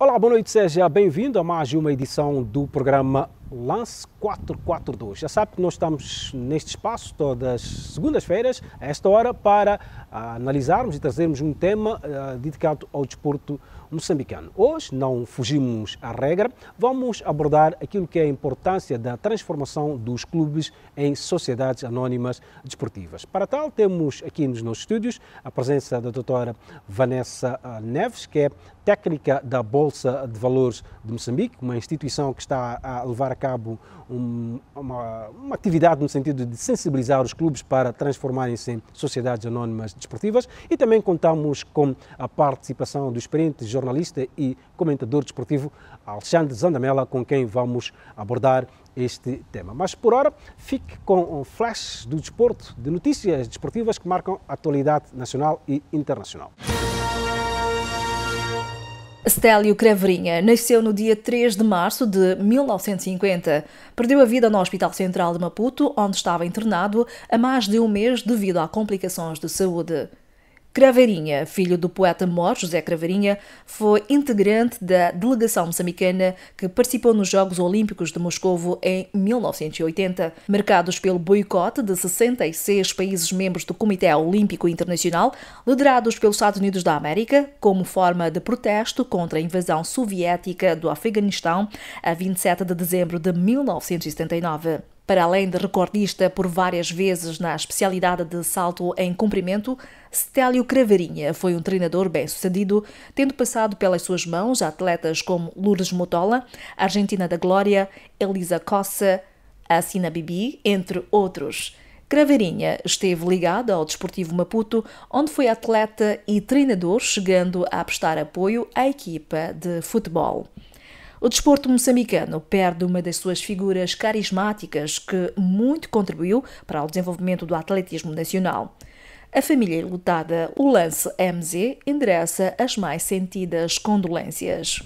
Olá, boa noite, seja bem-vindo a mais uma edição do programa Lance 442. Já sabe que nós estamos neste espaço todas as segundas-feiras, a esta hora, para analisarmos e trazermos um tema dedicado ao desporto moçambicano. Hoje não fugimos à regra, vamos abordar aquilo que é a importância da transformação dos clubes em sociedades anónimas desportivas. Para tal, temos aqui nos nossos estúdios a presença da doutora Vanessa Neves, que é técnica da Bolsa de Valores de Moçambique, uma instituição que está a levar a cabo uma atividade no sentido de sensibilizar os clubes para transformarem-se em sociedades anónimas desportivas, e também contamos com a participação do experiente jornalista e comentador desportivo Alexandre Zandamela, com quem vamos abordar este tema. Mas por hora, fique com um flash do desporto, de notícias desportivas que marcam a atualidade nacional e internacional. Stélio Craveirinha nasceu no dia 3 de março de 1950. Perdeu a vida no Hospital Central de Maputo, onde estava internado há mais de um mês devido a complicações de saúde. Craveirinha, filho do poeta-mor José Craveirinha, foi integrante da delegação moçambicana que participou nos Jogos Olímpicos de Moscovo em 1980, marcados pelo boicote de 66 países membros do Comitê Olímpico Internacional, liderados pelos Estados Unidos da América, como forma de protesto contra a invasão soviética do Afeganistão a 27 de dezembro de 1979. Para além de recordista por várias vezes na especialidade de salto em comprimento, Stélio Craveirinha foi um treinador bem-sucedido, tendo passado pelas suas mãos atletas como Lourdes Motola, Argentina da Glória, Elisa Cossa, Assina Bibi, entre outros. Craveirinha esteve ligado ao Desportivo Maputo, onde foi atleta e treinador, chegando a prestar apoio à equipa de futebol. O desporto moçambicano perde uma das suas figuras carismáticas que muito contribuiu para o desenvolvimento do atletismo nacional. A família enlutada, o Lance MZ, endereça as mais sentidas condolências.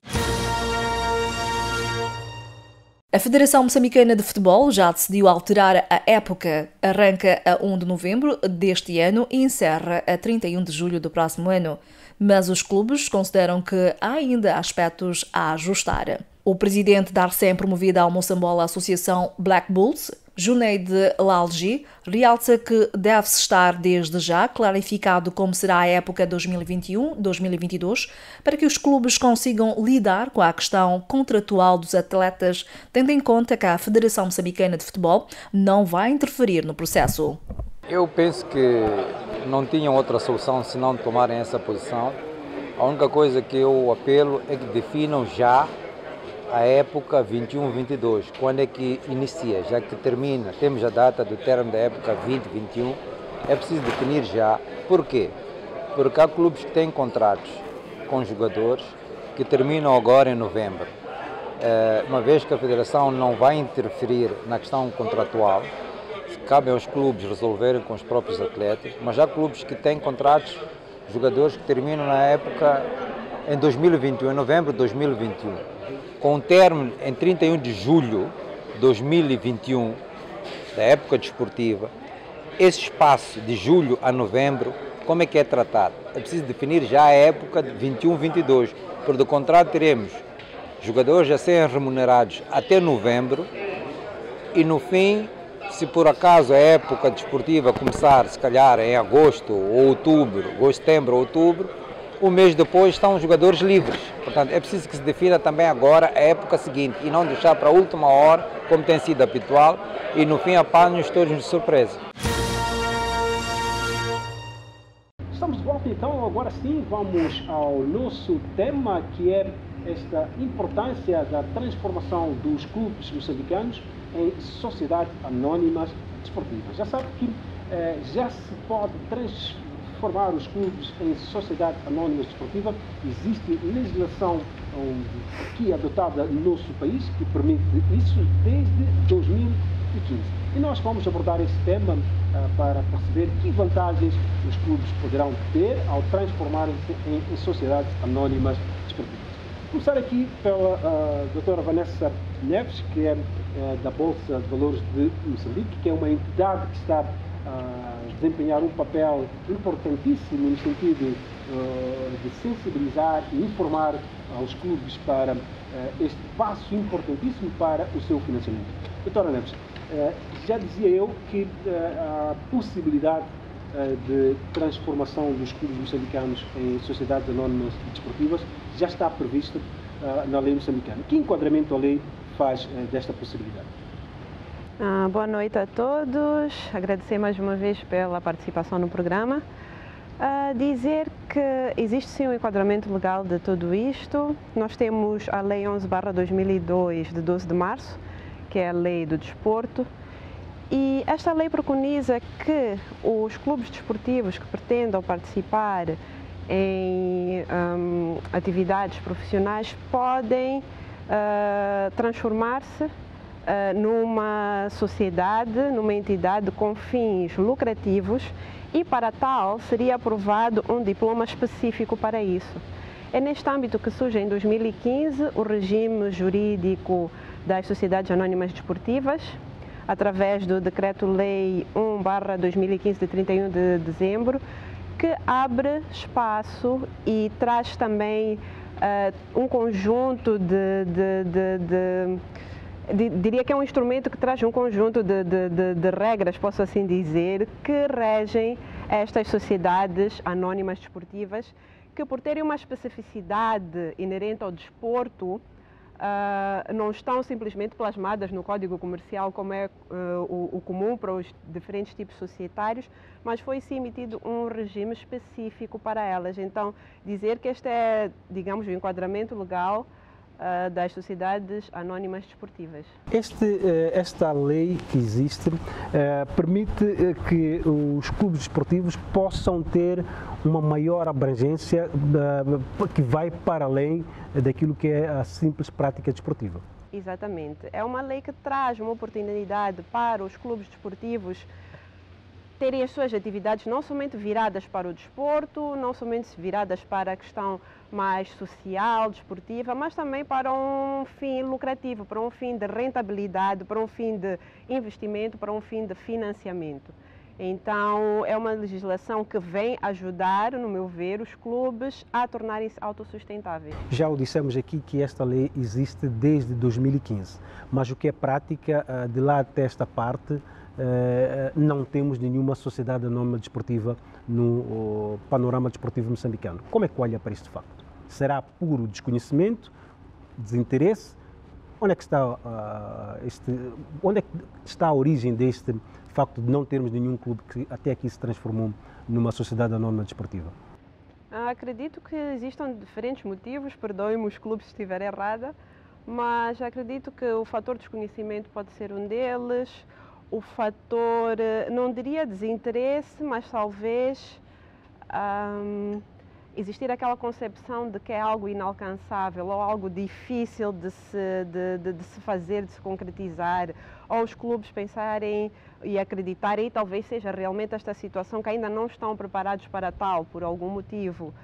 A Federação Moçambicana de Futebol já decidiu alterar a época. Arranca a 1 de novembro deste ano e encerra a 31 de julho do próximo ano. Mas os clubes consideram que há ainda aspectos a ajustar. O presidente da recém-promovida ao Moçambola Associação Black Bulls, Junaid Lalji, realça que deve-se estar desde já clarificado como será a época 2021-2022 para que os clubes consigam lidar com a questão contratual dos atletas, tendo em conta que a Federação Moçambicana de Futebol não vai interferir no processo. Eu penso que não tinham outra solução se não tomarem essa posição. A única coisa que eu apelo é que definam já a época 21-22, quando é que inicia, já que termina, temos a data do término da época 20-21, é preciso definir já. Por quê? Porque há clubes que têm contratos com jogadores que terminam agora em novembro. Uma vez que a Federação não vai interferir na questão contratual, cabe aos clubes resolverem com os próprios atletas, mas há clubes que têm contratos, jogadores que terminam na época em 2021, em novembro de 2021. Com o término em 31 de julho de 2021, da época desportiva, esse espaço de julho a novembro, como é que é tratado? É preciso definir já a época de 21-22, porque do contrário teremos jogadores a serem remunerados até novembro e no fim, se por acaso a época desportiva começar, se calhar, em agosto ou outubro, setembro ou outubro, um mês depois estão os jogadores livres. Portanto, é preciso que se defina também agora a época seguinte e não deixar para a última hora, como tem sido habitual, e no fim apanham-nos todos de surpresa. Estamos de volta então, agora sim vamos ao nosso tema, que é esta importância da transformação dos clubes moçambicanos em sociedades anónimas desportivas. Já sabe que já se pode transformar os clubes em sociedades anónimas desportivas. Existe legislação aqui adotada no nosso país que permite isso desde 2015. E nós vamos abordar esse tema para perceber que vantagens os clubes poderão ter ao transformarem-se em sociedades anónimas desportivas. Começar aqui pela doutora Vanessa Neves, que é da Bolsa de Valores de Moçambique, que é uma entidade que está desempenhar um papel importantíssimo no sentido de sensibilizar e informar aos clubes para este passo importantíssimo para o seu financiamento. Doutora Neves, já dizia eu que a possibilidade de transformação dos clubes moçambicanos em sociedades anónimas desportivas já está prevista na lei moçambicana. Que enquadramento a lei faz desta possibilidade? Boa noite a todos, agradecer mais uma vez pela participação no programa. Dizer que existe sim um enquadramento legal de tudo isto. Nós temos a Lei 11/2002 de 12 de março, que é a Lei do Desporto, e esta lei preconiza que os clubes desportivos que pretendam participar em atividades profissionais podem transformar-se numa sociedade, numa entidade com fins lucrativos, e para tal seria aprovado um diploma específico para isso. É neste âmbito que surge em 2015 o regime jurídico das sociedades anónimas desportivas, através do Decreto-Lei 1/2015 de 31 de dezembro, que abre espaço e traz também um conjunto diria que é um instrumento que traz um conjunto de regras, posso assim dizer, que regem estas sociedades anónimas desportivas, que por terem uma especificidade inerente ao desporto, não estão simplesmente plasmadas no Código Comercial, como é o comum para os diferentes tipos societários, mas foi sim emitido um regime específico para elas. Então, dizer que este é, digamos, o enquadramento legal das sociedades anónimas desportivas. Esta lei que existe permite que os clubes desportivos possam ter uma maior abrangência que vai para além daquilo que é a simples prática desportiva. Exatamente. É uma lei que traz uma oportunidade para os clubes desportivos terem as suas atividades não somente viradas para o desporto, não somente viradas para a questão mais social, desportiva, mas também para um fim lucrativo, para um fim de rentabilidade, para um fim de investimento, para um fim de financiamento. Então, é uma legislação que vem ajudar, no meu ver, os clubes a tornarem-se autossustentáveis. Já o dissemos aqui que esta lei existe desde 2015, mas o que é prática, de lá até esta parte, não temos nenhuma sociedade anónima desportiva no panorama desportivo moçambicano. Como é que olha para este facto? Será puro desconhecimento, desinteresse? Onde é que está a origem deste facto de não termos nenhum clube que até aqui se transformou numa sociedade anónima desportiva? Acredito que existam diferentes motivos, perdoem-me os clubes se estiver errada, mas acredito que o fator desconhecimento pode ser um deles. O fator, não diria desinteresse, mas talvez existir aquela concepção de que é algo inalcançável ou algo difícil de se fazer, de se concretizar, ou os clubes pensarem e acreditarem, e talvez seja realmente esta situação que ainda não estão preparados para tal, por algum motivo.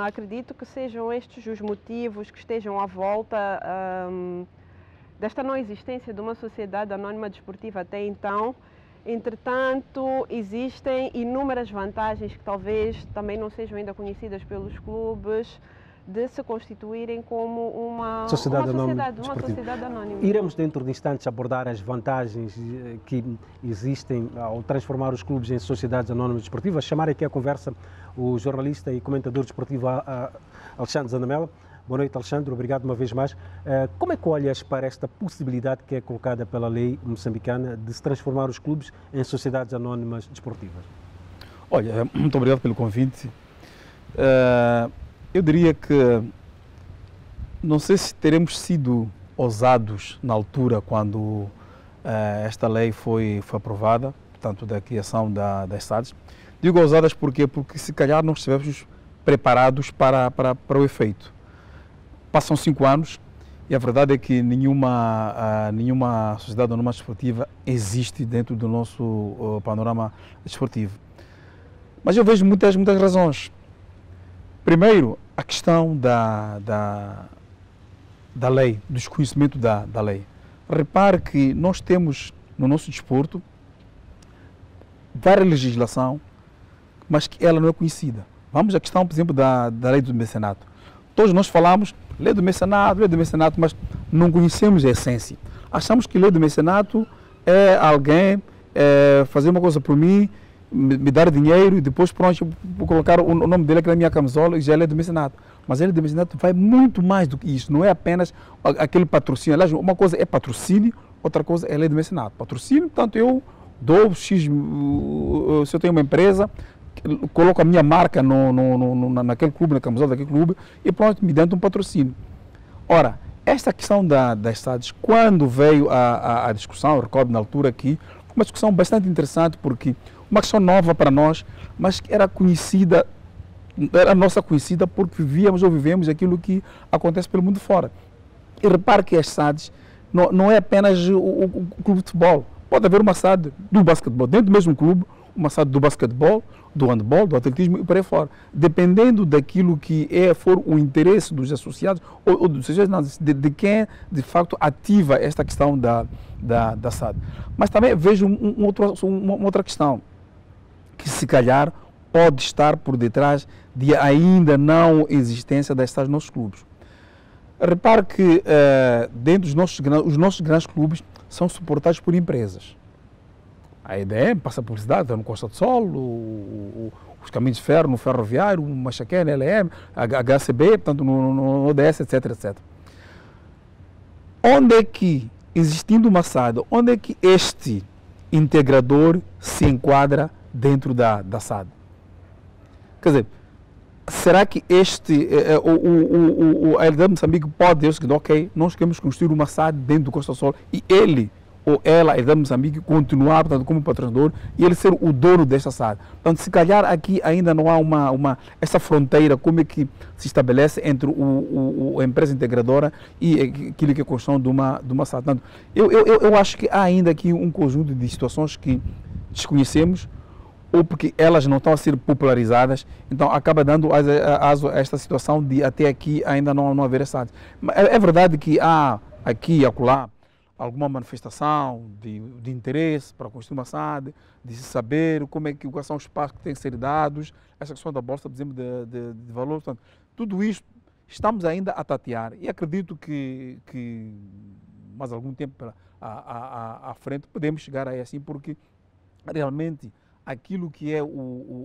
Acredito que sejam estes os motivos que estejam à volta desta não existência de uma sociedade anónima desportiva até então. Entretanto, existem inúmeras vantagens que talvez também não sejam ainda conhecidas pelos clubes, de se constituírem como uma sociedade anónima. Iremos dentro de instantes abordar as vantagens que existem ao transformar os clubes em sociedades anónimas desportivas. Chamar aqui à conversa o jornalista e comentador desportivo Alexandre Zanamela. Boa noite, Alexandre, obrigado uma vez mais. Como é que olhas para esta possibilidade que é colocada pela lei moçambicana de se transformar os clubes em sociedades anónimas desportivas? Olha, muito obrigado pelo convite. Eu diria que não sei se teremos sido ousados na altura quando esta lei foi aprovada, portanto, da criação das SADs. Digo ousadas porque se calhar não estivemos preparados para o efeito. Passam 5 anos e a verdade é que nenhuma sociedade anónima desportiva existe dentro do nosso panorama desportivo. Mas eu vejo muitas razões. Primeiro, a questão da lei, do desconhecimento da lei. Repare que nós temos no nosso desporto várias legislação, mas que ela não é conhecida. Vamos à questão, por exemplo, da lei do mecenato. Todos nós falamos lei do mecenato, mas não conhecemos a essência. Achamos que lei do mecenato é alguém fazer uma coisa por mim, me dar dinheiro e depois pronto, vou colocar o nome dele aqui na minha camisola e já é lei do mecenato. Mas a lei do mecenato vai muito mais do que isso, não é apenas aquele patrocínio. Aliás, uma coisa é patrocínio, outra coisa é lei do mecenato. Patrocínio, portanto, eu dou X, se eu tenho uma empresa, coloco a minha marca naquele clube, na camisola daquele clube e pronto, me dando um patrocínio. Ora, esta questão das SADs, quando veio a discussão, eu recordo na altura aqui, foi uma discussão bastante interessante porque uma questão nova para nós, mas que era conhecida, era nossa conhecida porque vivíamos ou vivemos aquilo que acontece pelo mundo fora. E repare que as SADs não é apenas o clube de futebol. Pode haver uma SAD do basquetebol, dentro do mesmo clube, uma SAD do basquetebol, do handball, do atletismo e por aí fora. Dependendo daquilo que for o interesse dos associados, ou dos associados, de quem de facto ativa esta questão da SAD. Mas também vejo uma outra questão, que se calhar pode estar por detrás de ainda não existência das SADs nos clubes. Repare que dentro os nossos grandes clubes são suportados por empresas. A EDM passa publicidade, no Costa do Sol, os caminhos de ferro, no ferroviário, o Machaquena, LM, a HCB, portanto, no ODS, etc, etc. Onde é que, existindo uma SAD, onde é que este integrador se enquadra dentro da SAD? Quer dizer, será que a LDM Moçambique pode dizer que, ok, nós queremos construir uma SAD dentro do Costa do Sol e ele ou ela, a LDM Moçambique, continuar, portanto, como patrocinador e ele ser o dono desta SAD? Portanto, se calhar aqui ainda não há essa fronteira, como é que se estabelece entre a empresa integradora e aquilo que é a construção de uma SAD. Portanto, eu acho que há ainda aqui um conjunto de situações que desconhecemos, ou porque elas não estão a ser popularizadas, então acaba dando aso a esta situação de até aqui ainda não haver SADs. É verdade que há aqui e acolá alguma manifestação de interesse para construir uma SAD, de se saber quais são os passos que têm que ser dados, essa questão da bolsa, por exemplo, de valor, portanto, tudo isto estamos ainda a tatear e acredito que mais algum tempo à frente podemos chegar aí assim, porque realmente aquilo que é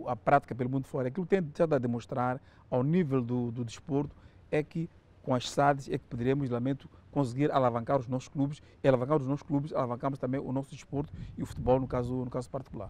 a prática pelo mundo fora, aquilo que tem de demonstrar ao nível do desporto é que com as SADs é que poderemos, lamento, conseguir alavancar os nossos clubes e alavancar os nossos clubes, alavancamos também o nosso desporto e o futebol no caso particular.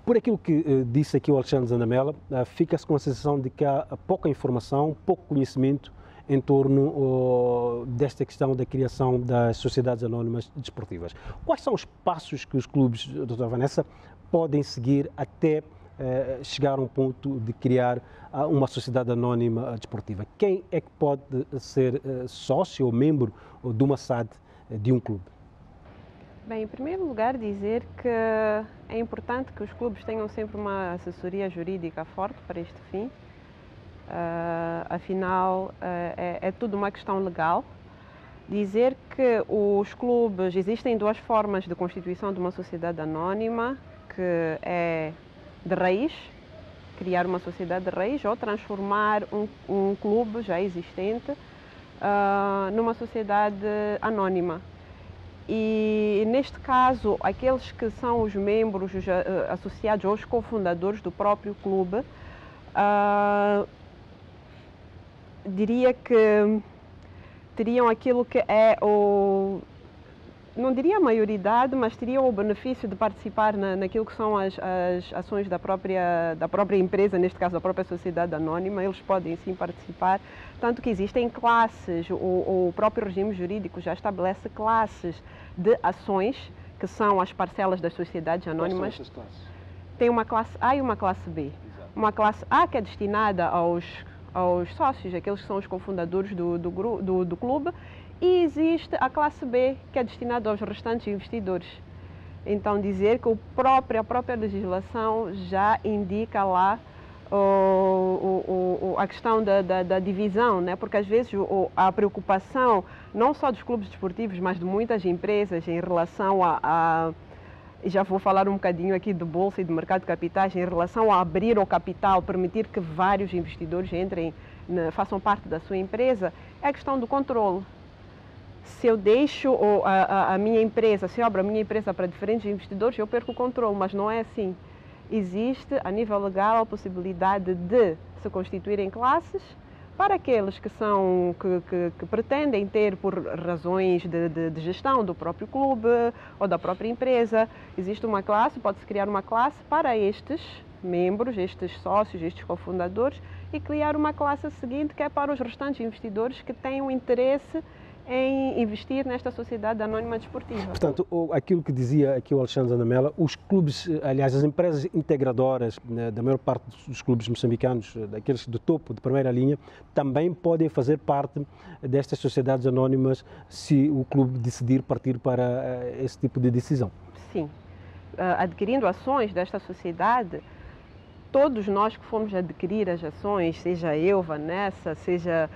Por aquilo que disse aqui o Alexandre Zandamela, fica-se com a sensação de que há pouca informação, pouco conhecimento em torno desta questão da criação das sociedades anónimas desportivas. Quais são os passos que os clubes, doutora Vanessa, podem seguir até chegar a um ponto de criar uma sociedade anónima desportiva? Quem é que pode ser sócio ou membro de uma SAD de um clube? Bem, em primeiro lugar, dizer que é importante que os clubes tenham sempre uma assessoria jurídica forte para este fim. Afinal, é tudo uma questão legal. Dizer que os clubes, existem duas formas de constituição de uma sociedade anónima, que é de raiz, criar uma sociedade de raiz, ou transformar um clube já existente numa sociedade anónima. E neste caso, aqueles que são os membros associados ou os cofundadores do próprio clube, diria que teriam aquilo que é não diria a maioridade, mas teriam o benefício de participar naquilo que são as ações da própria empresa, neste caso da própria sociedade anónima. Eles podem sim participar, tanto que existem classes, o próprio regime jurídico já estabelece classes de ações, que são as parcelas das sociedades anónimas. Quais são essas classes? Tem uma classe A e uma classe B. Exato. Uma classe A que é destinada aos sócios, aqueles que são os cofundadores do clube, e existe a classe B, que é destinada aos restantes investidores. Então, dizer que a própria legislação já indica lá a questão da divisão, né? Porque às vezes a preocupação, não só dos clubes desportivos, mas de muitas empresas em relação E já vou falar um bocadinho aqui de bolsa e de mercado de capitais em relação a abrir o capital, permitir que vários investidores entrem, façam parte da sua empresa, é a questão do controle. Se eu deixo a minha empresa, se eu abro a minha empresa para diferentes investidores, eu perco o controle, mas não é assim. Existe, a nível legal, a possibilidade de se constituírem classes para aqueles que pretendem ter, por razões de gestão do próprio clube ou da própria empresa, existe uma classe, pode-se criar uma classe para estes membros, estes sócios, estes cofundadores, e criar uma classe seguinte que é para os restantes investidores que têm um interesse em investir nesta sociedade anónima desportiva. Portanto, aquilo que dizia aqui o Alexandre Anamela, os clubes, aliás, as empresas integradoras, né, da maior parte dos clubes moçambicanos, daqueles do topo, de primeira linha, também podem fazer parte destas sociedades anónimas se o clube decidir partir para esse tipo de decisão. Sim. Adquirindo ações desta sociedade, todos nós que fomos adquirir as ações, seja eu, Vanessa, seja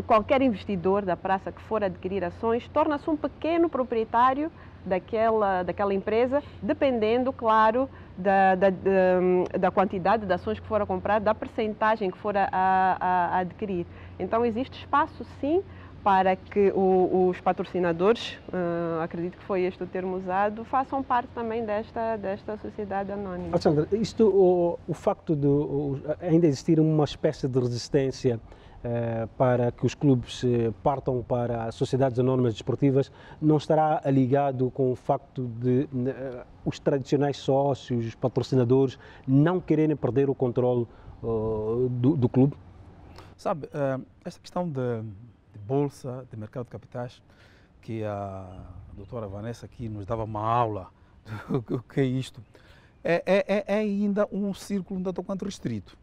qualquer investidor da praça que for adquirir ações, torna-se um pequeno proprietário daquela empresa, dependendo, claro, da quantidade de ações que for a comprar, da percentagem que for a adquirir. Então existe espaço, sim, para que os patrocinadores, acredito que foi este o termo usado, façam parte também desta sociedade anónima. Alexandre, o facto de ainda existir uma espécie de resistência para que os clubes partam para sociedades anónimas desportivas não estará ligado com o facto de os tradicionais sócios, os patrocinadores, não quererem perder o controle do clube? Sabe, esta questão de bolsa, de mercado de capitais, que a doutora Vanessa aqui nos dava uma aula do que é isto, é ainda um círculo um tanto quanto restrito.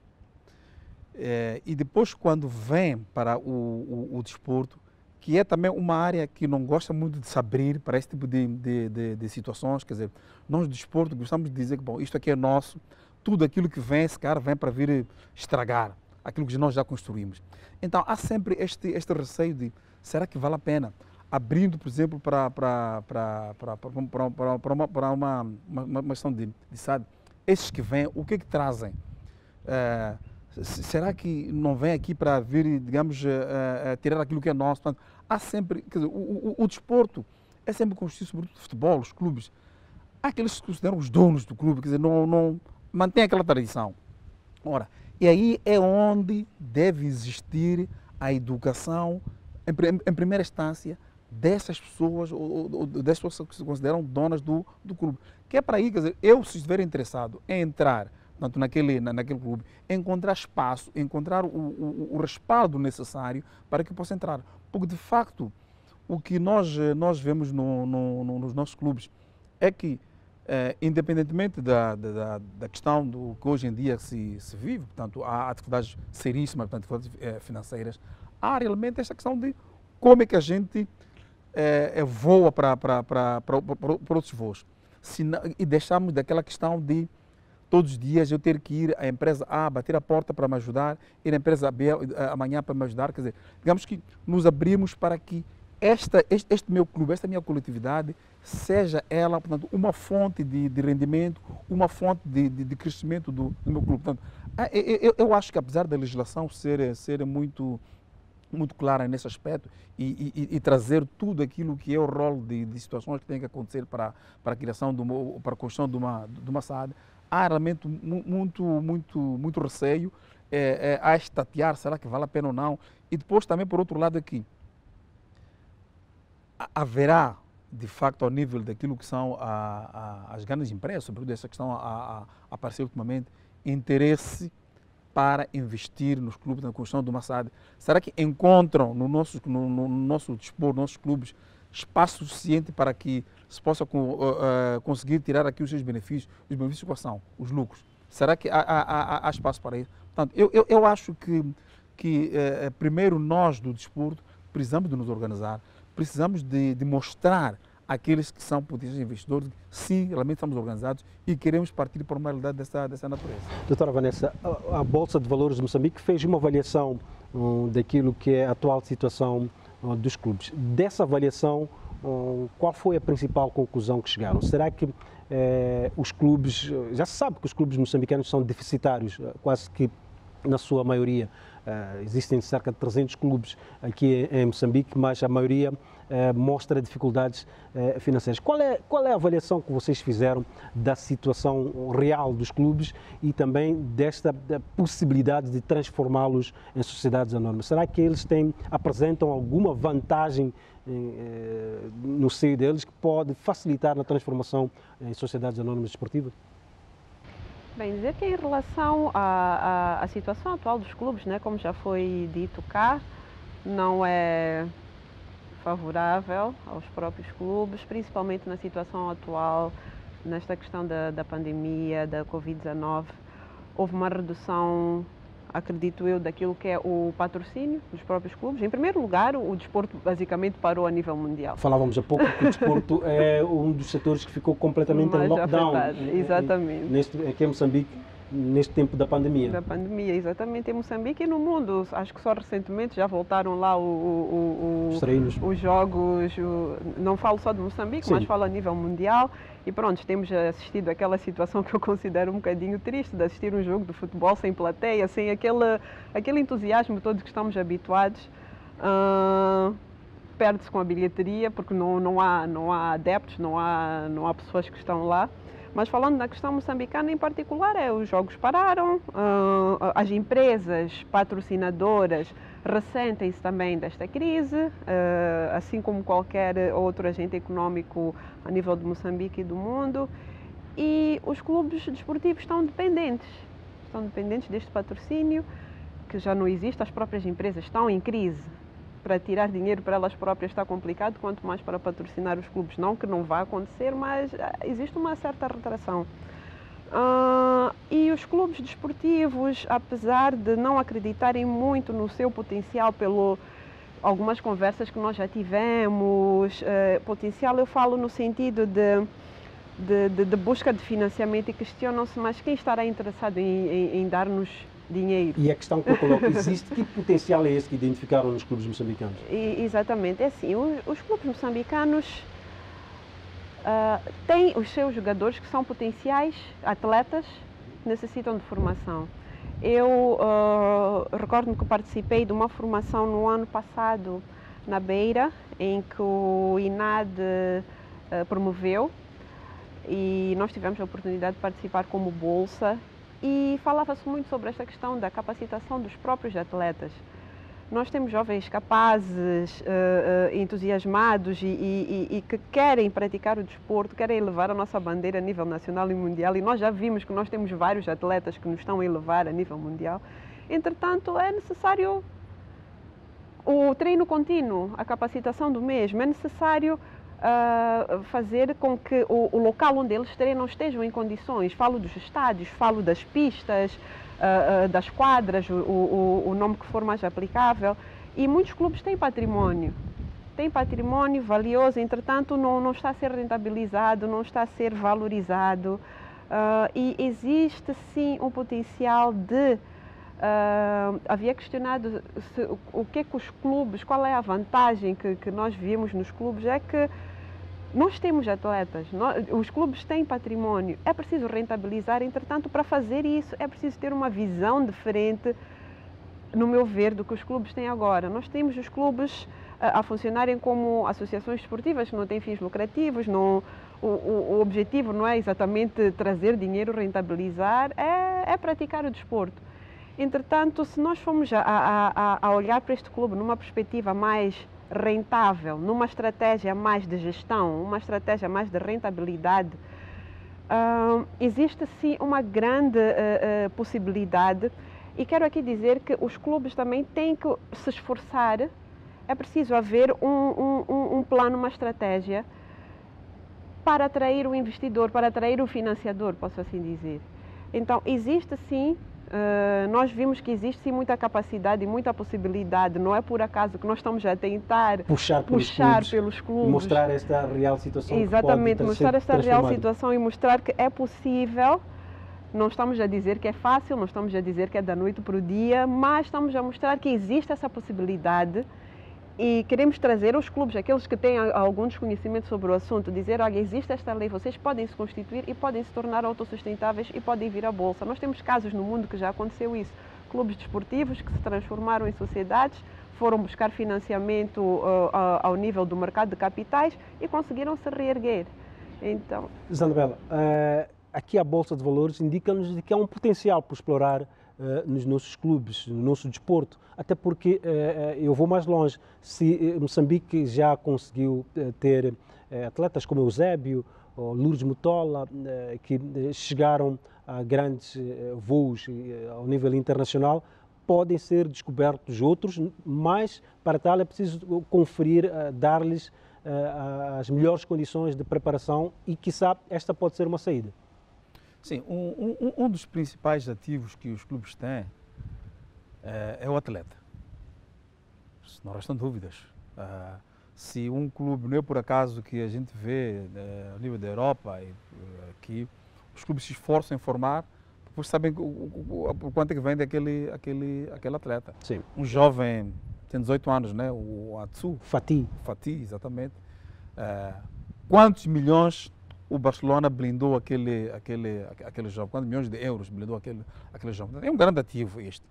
E depois, quando vem para o desporto, que é também uma área que não gosta muito de se abrir para esse tipo de situações, quer dizer, nós do desporto gostamos de dizer que, bom, isto aqui é nosso, tudo aquilo que vem, esse cara vem para vir estragar aquilo que nós já construímos. Então, há sempre este receio de, será que vale a pena? Abrindo, por exemplo, para uma questão de SAD, esses que vêm, o que é que trazem? Será que não vem aqui para vir, digamos, tirar aquilo que é nosso? Portanto, há sempre, quer dizer, o desporto é sempre constituído, sobretudo de futebol, os clubes. Há aqueles que se consideram os donos do clube, quer dizer, não mantém aquela tradição. Ora, e aí é onde deve existir a educação, em primeira instância, dessas pessoas, ou dessas pessoas que se consideram donas do clube. Que é para aí, quer dizer, eu se estiver interessado em entrar naquele clube, encontrar espaço, encontrar o respaldo necessário para que possa entrar. Porque, de facto, o que nós vemos nos nossos clubes é que, independentemente da questão do que hoje em dia se vive, portanto, há dificuldades seríssimas, portanto, dificuldades financeiras, há realmente esta questão de como é que a gente voa para outros voos. E deixamos daquela questão de todos os dias eu ter que ir à empresa A, bater a porta para me ajudar, ir à empresa B amanhã para me ajudar. Quer dizer, digamos que nos abrimos para que este meu clube, esta minha coletividade, seja ela, portanto, uma fonte de rendimento, uma fonte de crescimento do meu clube. Portanto, eu acho que apesar da legislação ser muito clara nesse aspecto e trazer tudo aquilo que é o rol de situações que tem que acontecer para a criação, para a construção de uma SAD, há realmente muito receio a estatear, será que vale a pena ou não? E depois também, por outro lado, aqui, haverá, de facto, ao nível daquilo que são as grandes empresas, sobretudo essa questão a aparecer ultimamente, interesse para investir nos clubes na construção de uma SAD. Será que encontram no nosso dispor, nos nossos clubes, espaço suficiente para que se possa conseguir tirar aqui os seus benefícios? Os benefícios quais são? Os lucros. Será que há espaço para isso? Portanto, eu acho que primeiro nós do desporto precisamos de nos organizar, precisamos de mostrar àqueles que são potenciais investidores que sim, realmente estamos organizados e queremos partir para uma realidade dessa natureza. Doutora Vanessa, a Bolsa de Valores de Moçambique fez uma avaliação daquilo que é a atual situação dos clubes. Dessa avaliação, qual foi a principal conclusão que chegaram? Será que os clubes, já se sabe que os clubes moçambicanos são deficitários, quase que na sua maioria. Existem cerca de 300 clubes aqui em Moçambique, mas a maioria mostra dificuldades financeiras. Qual é a avaliação que vocês fizeram da situação real dos clubes e também desta possibilidade de transformá-los em sociedades anónimas? Será que eles apresentam alguma vantagem no seio deles que pode facilitar na transformação em sociedades anónimas desportivas? Bem, dizer que em relação à situação atual dos clubes, né, como já foi dito cá, não é favorável aos próprios clubes, principalmente na situação atual, nesta questão da pandemia, da Covid-19. Houve uma redução, acredito eu, daquilo que é o patrocínio dos próprios clubes. Em primeiro lugar, o desporto basicamente parou a nível mundial. Falávamos há pouco que o desporto é um dos setores que ficou completamente em lockdown. Exatamente. Aqui em Moçambique, neste tempo da pandemia. Da pandemia, exatamente, em Moçambique e no mundo. Acho que só recentemente já voltaram lá os jogos, não falo só de Moçambique, sim, mas falo a nível mundial. E pronto, temos assistido àquela situação que eu considero um bocadinho triste, de assistir um jogo de futebol sem plateia, sem aquele entusiasmo todo que estamos habituados. Perde-se com a bilheteria, porque não há adeptos, não há pessoas que estão lá. Mas falando na questão moçambicana em particular, os jogos pararam, as empresas patrocinadoras ressentem-se também desta crise, assim como qualquer outro agente econômico a nível de Moçambique e do mundo. E os clubes desportivos estão dependentes deste patrocínio, que já não existe, as próprias empresas estão em crise. Para tirar dinheiro para elas próprias está complicado, quanto mais para patrocinar os clubes. Não que não vá acontecer, mas existe uma certa retração. E os clubes desportivos, apesar de não acreditarem muito no seu potencial, algumas conversas que nós já tivemos, potencial eu falo no sentido de busca de financiamento, e questionam-se, mas quem estará interessado em dar-nos dinheiro? E a questão que eu coloco, que potencial é esse que identificaram nos clubes moçambicanos? Exatamente, é assim, os clubes moçambicanos têm os seus jogadores que são potenciais atletas, necessitam de formação. Eu recordo-me que participei de uma formação no ano passado na Beira, em que o INAD promoveu, e nós tivemos a oportunidade de participar como bolsa. E falava-se muito sobre esta questão da capacitação dos próprios atletas. Nós temos jovens capazes, entusiasmados e que querem praticar o desporto, querem elevar a nossa bandeira a nível nacional e mundial, e nós já vimos que nós temos vários atletas que nos estão a elevar a nível mundial. Entretanto, é necessário o treino contínuo, a capacitação do mesmo, é necessário fazer com que o local onde eles treinam estejam em condições. Falo dos estádios, falo das pistas, das quadras, o nome que for mais aplicável. E muitos clubes têm património valioso, entretanto não está a ser rentabilizado, não está a ser valorizado. E existe sim um potencial de... havia questionado o que é que os clubes, qual é a vantagem que nós vimos nos clubes, é que nós temos atletas, os clubes têm património, é preciso rentabilizar, entretanto, para fazer isso é preciso ter uma visão diferente, no meu ver, do que os clubes têm agora. Nós temos os clubes a funcionarem como associações esportivas que não têm fins lucrativos, o objetivo não é exatamente trazer dinheiro, rentabilizar, é praticar o desporto. Entretanto, se nós formos a olhar para este clube numa perspectiva mais rentável, numa estratégia mais de gestão, uma estratégia mais de rentabilidade, existe sim uma grande possibilidade, e quero aqui dizer que os clubes também têm que se esforçar, é preciso haver um plano, uma estratégia para atrair o investidor, para atrair o financiador, posso assim dizer. Então, existe sim, nós vimos que existe sim muita capacidade e muita possibilidade, não é por acaso que nós estamos a tentar puxar pelos clubes. Mostrar esta real situação. Exatamente, mostrar esta real situação e mostrar que é possível. Não estamos a dizer que é fácil, não estamos a dizer que é da noite para o dia, mas estamos a mostrar que existe essa possibilidade E queremos trazer aos clubes, aqueles que têm algum desconhecimento sobre o assunto, dizer, olha, existe esta lei, vocês podem se constituir e podem se tornar autossustentáveis e podem vir à Bolsa. Nós temos casos no mundo que já aconteceu isso. Clubes desportivos que se transformaram em sociedades, foram buscar financiamento ao nível do mercado de capitais e conseguiram se reerguer. Então... Zanabela, aqui a Bolsa de Valores indica-nos que há um potencial para explorar nos nossos clubes, no nosso desporto, até porque eu vou mais longe. Se Moçambique já conseguiu ter atletas como Eusébio ou Lourdes Mutola, que chegaram a grandes voos ao nível internacional, podem ser descobertos outros, mas para tal é preciso conferir, dar-lhes as melhores condições de preparação e, quiçá, esta pode ser uma saída. Sim, um dos principais ativos que os clubes têm é o atleta. Não restam dúvidas. Se um clube, não é por acaso que a gente vê a nível da Europa, que os clubes se esforçam em formar, depois sabem o quanto é que vende aquele atleta. Sim. Um jovem, tem 18 anos, né? O Atsu. Fati, exatamente. Quantos milhões o Barcelona blindou aquele jovem? Quantos milhões de euros blindou aquele jovem? É um grande ativo este.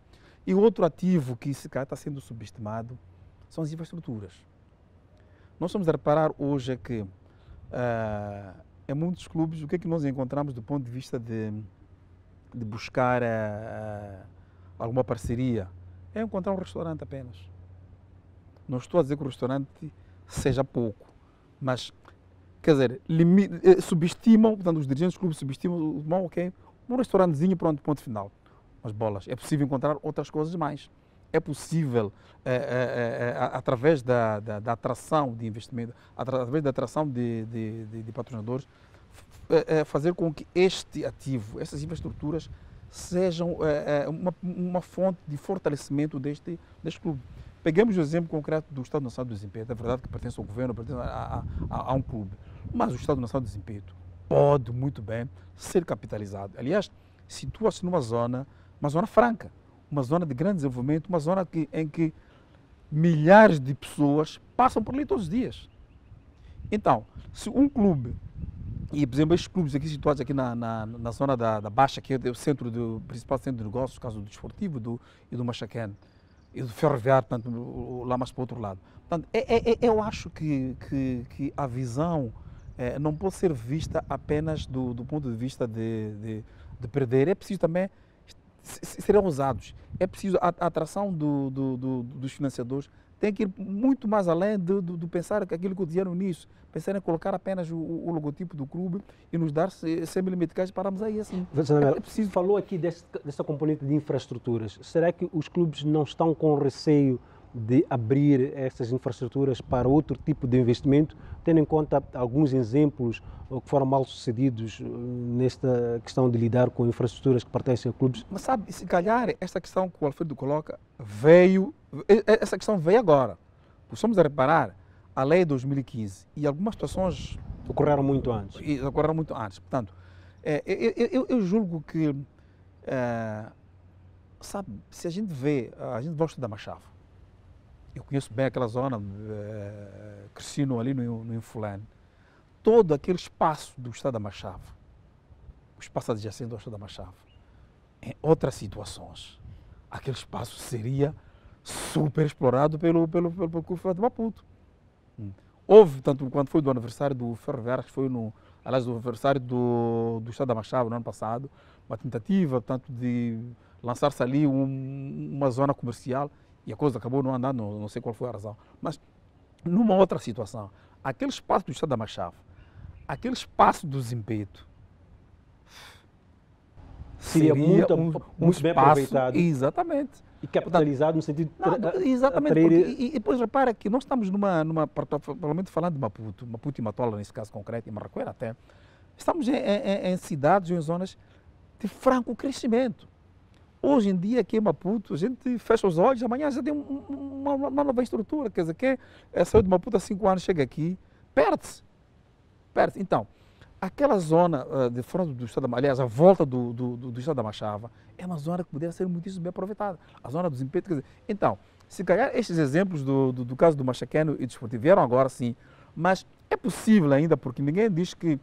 E outro ativo que está sendo subestimado são as infraestruturas. Nós vamos reparar hoje que em muitos clubes, o que é que nós encontramos do ponto de vista de buscar alguma parceria? É encontrar um restaurante apenas. Não estou a dizer que o restaurante seja pouco, mas, quer dizer, subestimam, portanto, os dirigentes dos clubes subestimam, ok, um restaurantezinho, pronto, ponto final. Mas bolas, é possível encontrar outras coisas mais. É possível, através da atração de investimento, através da atração de patrocinadores, fazer com que este ativo, essas infraestruturas, sejam uma fonte de fortalecimento deste clube. Peguemos o exemplo concreto do Estado Nacional do Desempenho. É verdade que pertence ao governo, pertence a um clube, mas o Estado Nacional do Desempenho pode muito bem ser capitalizado. Aliás, situa-se numa zona, uma zona franca, uma zona de grande desenvolvimento, uma zona em que milhares de pessoas passam por ali todos os dias. Então, se um clube, e por exemplo, estes clubes aqui situados aqui na zona da Baixa, que é o principal centro de negócios, no caso do desportivo e do Machaquén, e do ferroviário, portanto, lá mais para o outro lado. Portanto, eu acho que a visão não pode ser vista apenas do ponto de vista de perder. É preciso também serem ousados. É preciso a atração dos financiadores tem que ir muito mais além do pensar aquilo que eu dizia no início. Pensar em colocar apenas o logotipo do clube e nos dar 100 mil meticais e paramos aí assim. É preciso... Falou aqui desta componente de infraestruturas. Será que os clubes não estão com receio de abrir essas infraestruturas para outro tipo de investimento, tendo em conta alguns exemplos que foram mal sucedidos nesta questão de lidar com infraestruturas que pertencem a clubes? Mas sabe, se calhar esta questão que o Alfredo coloca essa questão veio agora. Precisamos reparar a lei de 2015 e algumas situações ocorreram muito antes. Portanto, eu julgo que, sabe, se a gente vai estudar Machava. Eu conheço bem aquela zona, cresci ali no Infulane. Todo aquele espaço do estado da Machava, o espaço adjacente ao estado da Machava, em outras situações, aquele espaço seria super explorado pelo Clube de Maputo. Houve, tanto quando foi do aniversário do Ferroviário, que foi do aniversário do estado da Machava no ano passado, uma tentativa, portanto, de lançar-se ali uma zona comercial, e a coisa acabou não andando, não sei qual foi a razão. Mas, numa outra situação, aquele espaço do estado da Machava, aquele espaço do Zimpeto, seria muito bem espaço, aproveitado. Exatamente. E capitalizado no sentido de exatamente. atrair... E depois repara que nós estamos pelo menos falando de Maputo e Matola, nesse caso concreto, e Marraqueira até, estamos em cidades ou em zonas de franco crescimento. Hoje em dia, aqui em Maputo, a gente fecha os olhos, amanhã já tem uma nova estrutura. Quer dizer, quem saiu de Maputo há 5 anos, chega aqui, perde-se. Então, aquela zona de fronte do estado da Machava, aliás, a volta do estado da Machava, é uma zona que poderia ser muitíssimo bem aproveitada. A zona do Zimpeto, quer dizer, então, Se calhar estes exemplos do caso do Machaqueno e do Desportivo vieram agora sim, mas é possível ainda, porque ninguém diz que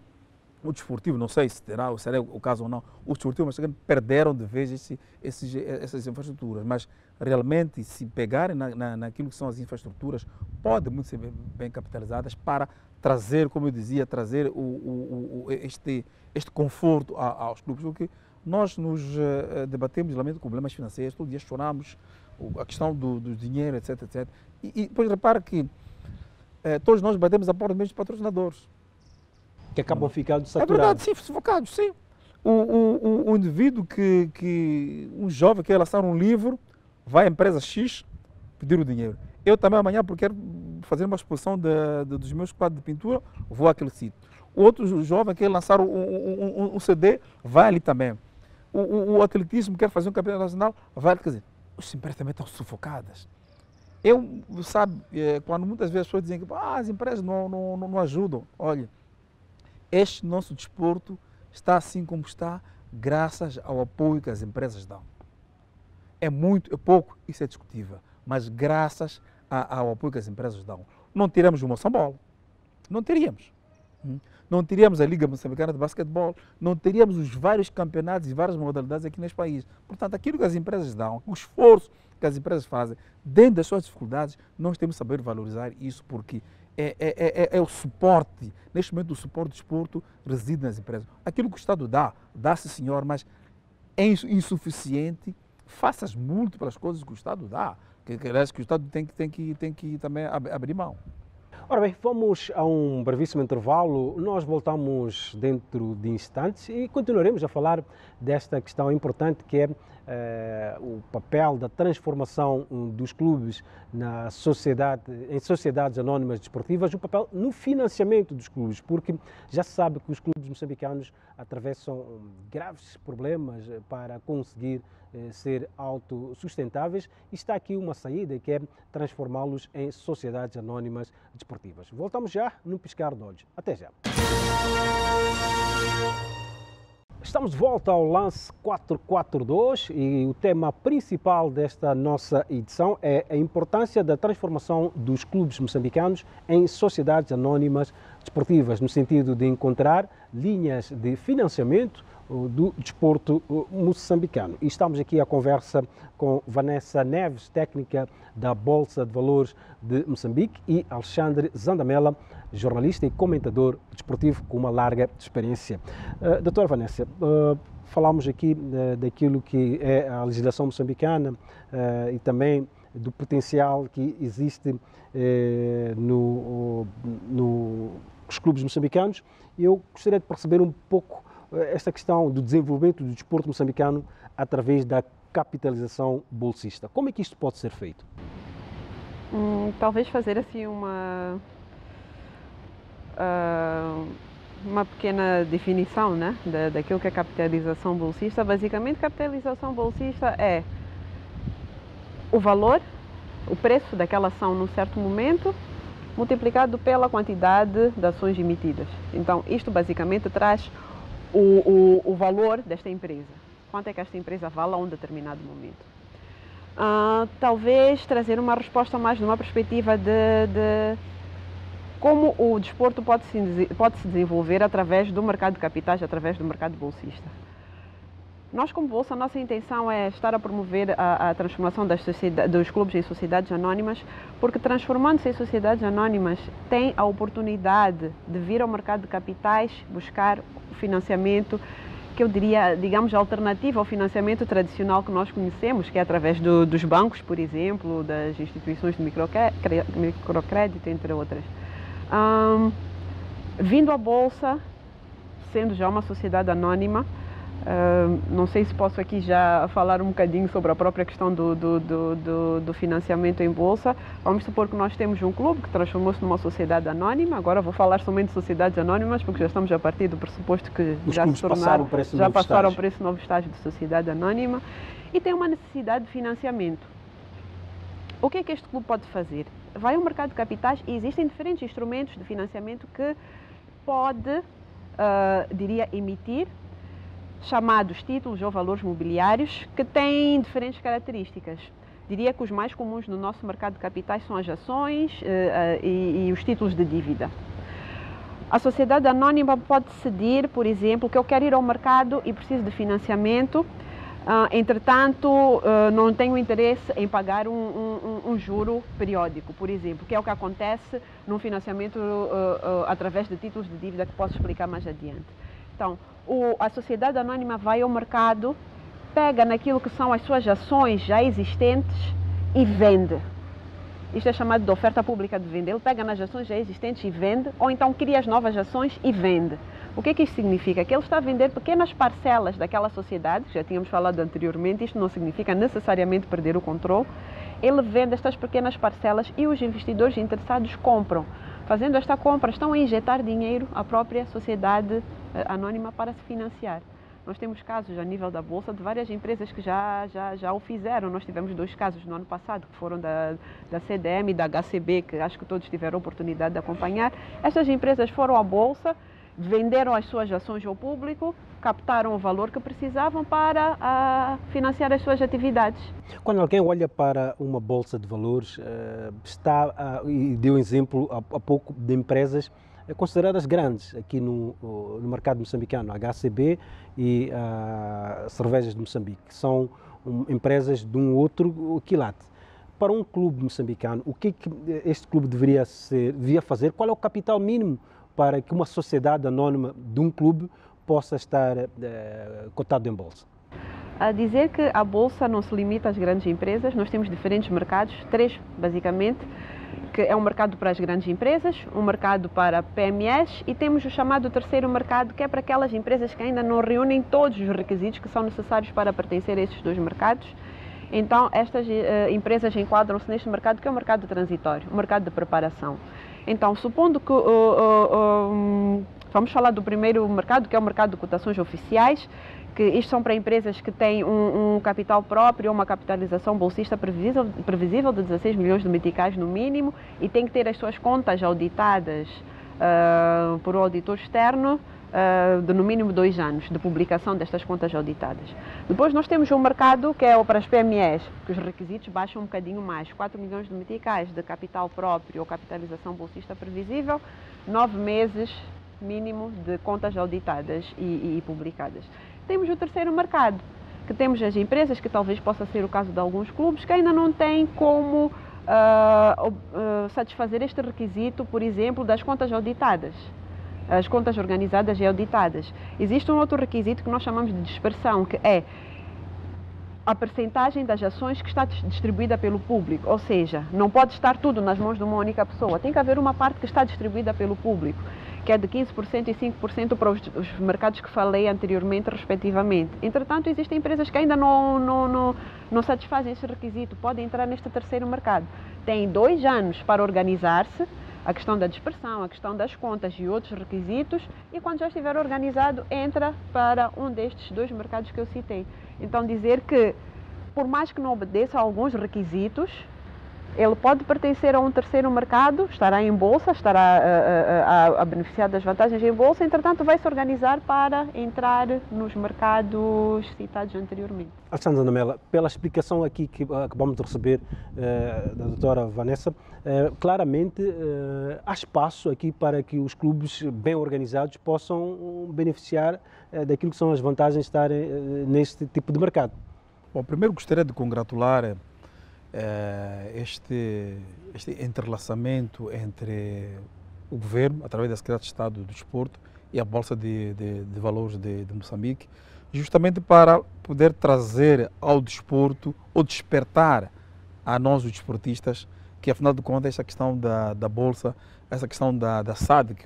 o Desportivo, não sei se será o caso ou não, o Desportivo e o Machaqueno perderam de vez essas infraestruturas, mas realmente se pegarem naquilo que são as infraestruturas, podem muito ser bem capitalizadas para trazer, como eu dizia, trazer este conforto aos clubes, porque nós nos debatemos realmente com problemas financeiros, todo dia choramos a questão do dinheiro, etc, etc. E depois repara que todos nós batemos a porta mesmo dos patrocinadores. Que acabam ficando saturados. É verdade, sim, sufocados, sim. O indivíduo um jovem que quer lançar um livro, vai à empresa X pedir o dinheiro. Eu também amanhã, porque quero fazer uma exposição dos meus quadros de pintura, vou àquele sítio. O outro jovem quer lançar um CD, vai ali também. O atletismo quer fazer um campeonato nacional, vai ali. Quer dizer, as empresas também estão sufocadas. Sabe, quando muitas vezes as pessoas dizem que as empresas não ajudam, olha, este nosso desporto está assim como está, graças ao apoio que as empresas dão. É muito, é pouco, isso é discutível, mas graças ao apoio que as empresas dão. Não teríamos o Moçambola, não teríamos. Não teríamos a Liga Moçambicana de Basquetebol, não teríamos os vários campeonatos e várias modalidades aqui neste país. Portanto, aquilo que as empresas dão, o esforço que as empresas fazem, dentro das suas dificuldades, nós temos que saber valorizar isso, porque é o suporte, neste momento o suporte do desporto reside nas empresas. Aquilo que o Estado dá-se senhor, mas é insuficiente, faça as múltiplas coisas que o Estado dá, que o Estado tem que também abrir mão. Ora bem, vamos a um brevíssimo intervalo, nós voltamos dentro de instantes e continuaremos a falar desta questão importante que é o papel da transformação dos clubes em sociedades anónimas desportivas, o papel no financiamento dos clubes, porque já se sabe que os clubes moçambicanos atravessam graves problemas para conseguir ser autossustentáveis e está aqui uma saída que é transformá-los em sociedades anónimas desportivas. Voltamos já no piscar de olhos. Até já. Estamos de volta ao Lance 442 e o tema principal desta nossa edição é a importância da transformação dos clubes moçambicanos em sociedades anónimas desportivas, no sentido de encontrar linhas de financiamento do desporto moçambicano. E estamos aqui à conversa com Vanessa Neves, técnica da Bolsa de Valores de Moçambique, e Alexandre Zandamela, jornalista e comentador desportivo com uma larga experiência. Doutora Vanessa, falámos aqui daquilo que é a legislação moçambicana e também do potencial que existe nos clubes moçambicanos. Eu gostaria de perceber um pouco esta questão do desenvolvimento do desporto moçambicano através da capitalização bolsista. Como é que isto pode ser feito? Talvez fazer assim uma pequena definição, né, daquilo que é capitalização bolsista. Basicamente, capitalização bolsista é o valor, o preço daquela ação num certo momento, multiplicado pela quantidade de ações emitidas. Então, isto basicamente traz o valor desta empresa. Quanto é que esta empresa vale a um determinado momento. Talvez trazer uma resposta mais numa perspectiva de como o desporto pode se desenvolver através do mercado de capitais, através do mercado bolsista. Nós, como Bolsa, a nossa intenção é estar a promover a transformação dos clubes em sociedades anónimas, porque transformando-se em sociedades anónimas, tem a oportunidade de vir ao mercado de capitais, buscar o financiamento, que eu diria, digamos, alternativa ao financiamento tradicional que nós conhecemos, que é através dos bancos, por exemplo, das instituições de microcrédito, entre outras. Vindo à Bolsa, sendo já uma sociedade anónima, não sei se posso aqui já falar um bocadinho sobre a própria questão do financiamento em Bolsa. Vamos supor que nós temos um clube que transformou-se numa sociedade anónima. Agora vou falar somente de sociedades anónimas, porque já estamos a partir do pressuposto que já passaram por esse novo estágio de sociedade anónima e tem uma necessidade de financiamento. O que é que este clube pode fazer? Vai ao mercado de capitais e existem diferentes instrumentos de financiamento que pode, diria, emitir, chamados títulos ou valores mobiliários, que têm diferentes características. Diria que os mais comuns no nosso mercado de capitais são as ações e os títulos de dívida. A sociedade anónima pode decidir, por exemplo, que eu quero ir ao mercado e preciso de financiamento, entretanto, não tenho interesse em pagar um juro periódico, por exemplo, que é o que acontece num financiamento através de títulos de dívida, que posso explicar mais adiante. Então, a sociedade anónima vai ao mercado, pega naquilo que são as suas ações já existentes e vende. Isto é chamado de oferta pública de venda. Ele pega nas ações já existentes e vende, ou então cria as novas ações e vende. O que é que isto significa? Que ele está a vender pequenas parcelas daquela sociedade, que já tínhamos falado anteriormente, isto não significa necessariamente perder o controle. Ele vende estas pequenas parcelas e os investidores interessados compram. Fazendo esta compra, estão a injetar dinheiro à própria sociedade anónima para se financiar. Nós temos casos a nível da Bolsa de várias empresas que já o fizeram. Nós tivemos 2 casos no ano passado, que foram da CDM e da HCB, que acho que todos tiveram a oportunidade de acompanhar. Estas empresas foram à Bolsa, venderam as suas ações ao público, captaram o valor que precisavam para financiar as suas atividades. Quando alguém olha para uma bolsa de valores, e deu exemplo há pouco de empresas consideradas grandes aqui no mercado moçambicano, a HCB e a Cervejas de Moçambique, que são empresas de um outro quilate. Para um clube moçambicano, o que este clube devia fazer? Qual é o capital mínimo para que uma sociedade anónima de um clube possa estar cotado em bolsa? A dizer que a bolsa não se limita às grandes empresas, nós temos diferentes mercados, 3 basicamente, que é um mercado para as grandes empresas, um mercado para PMEs e temos o chamado terceiro mercado, que é para aquelas empresas que ainda não reúnem todos os requisitos que são necessários para pertencer a estes 2 mercados. Então, estas empresas enquadram-se neste mercado, que é o mercado transitório, o mercado de preparação. Então, supondo que vamos falar do primeiro mercado, que é o mercado de cotações oficiais, que isto são para empresas que têm um capital próprio, uma capitalização bolsista previsível de 16 milhões de meticais no mínimo e tem que ter as suas contas auditadas por um auditor externo de no mínimo 2 anos de publicação destas contas auditadas. Depois nós temos um mercado que é para as PMEs, que os requisitos baixam um bocadinho mais, 4 milhões de meticais de capital próprio ou capitalização bolsista previsível, 9 meses mínimo de contas auditadas e publicadas. Temos o terceiro mercado, que temos as empresas, que talvez possa ser o caso de alguns clubes, que ainda não têm como satisfazer este requisito, por exemplo, das contas auditadas, as contas organizadas e auditadas. Existe um outro requisito que nós chamamos de dispersão, que é a percentagem das ações que está distribuída pelo público, ou seja, não pode estar tudo nas mãos de uma única pessoa, tem que haver uma parte que está distribuída pelo público, que é de 15% e 5% para os mercados que falei anteriormente, respectivamente. Entretanto, existem empresas que ainda não satisfazem esse requisito, podem entrar neste terceiro mercado. Têm 2 anos para organizar-se, a questão da dispersão, a questão das contas e outros requisitos, e quando já estiver organizado, entra para um destes 2 mercados que eu citei. Então, dizer que, por mais que não obedeça a alguns requisitos, ele pode pertencer a um terceiro mercado, estará em bolsa, estará a beneficiar das vantagens em bolsa, entretanto vai se organizar para entrar nos mercados citados anteriormente. Alexandra Namela, pela explicação aqui que acabamos de receber da doutora Vanessa, claramente há espaço aqui para que os clubes bem organizados possam beneficiar daquilo que são as vantagens de estarem neste tipo de mercado. Bom, primeiro gostaria de congratular este entrelaçamento entre o governo, através da Secretaria de Estado do Desporto, e a Bolsa de Valores de Moçambique, justamente para poder trazer ao desporto, ou despertar a nós os desportistas, que afinal de contas esta questão da Bolsa, essa questão da SAD,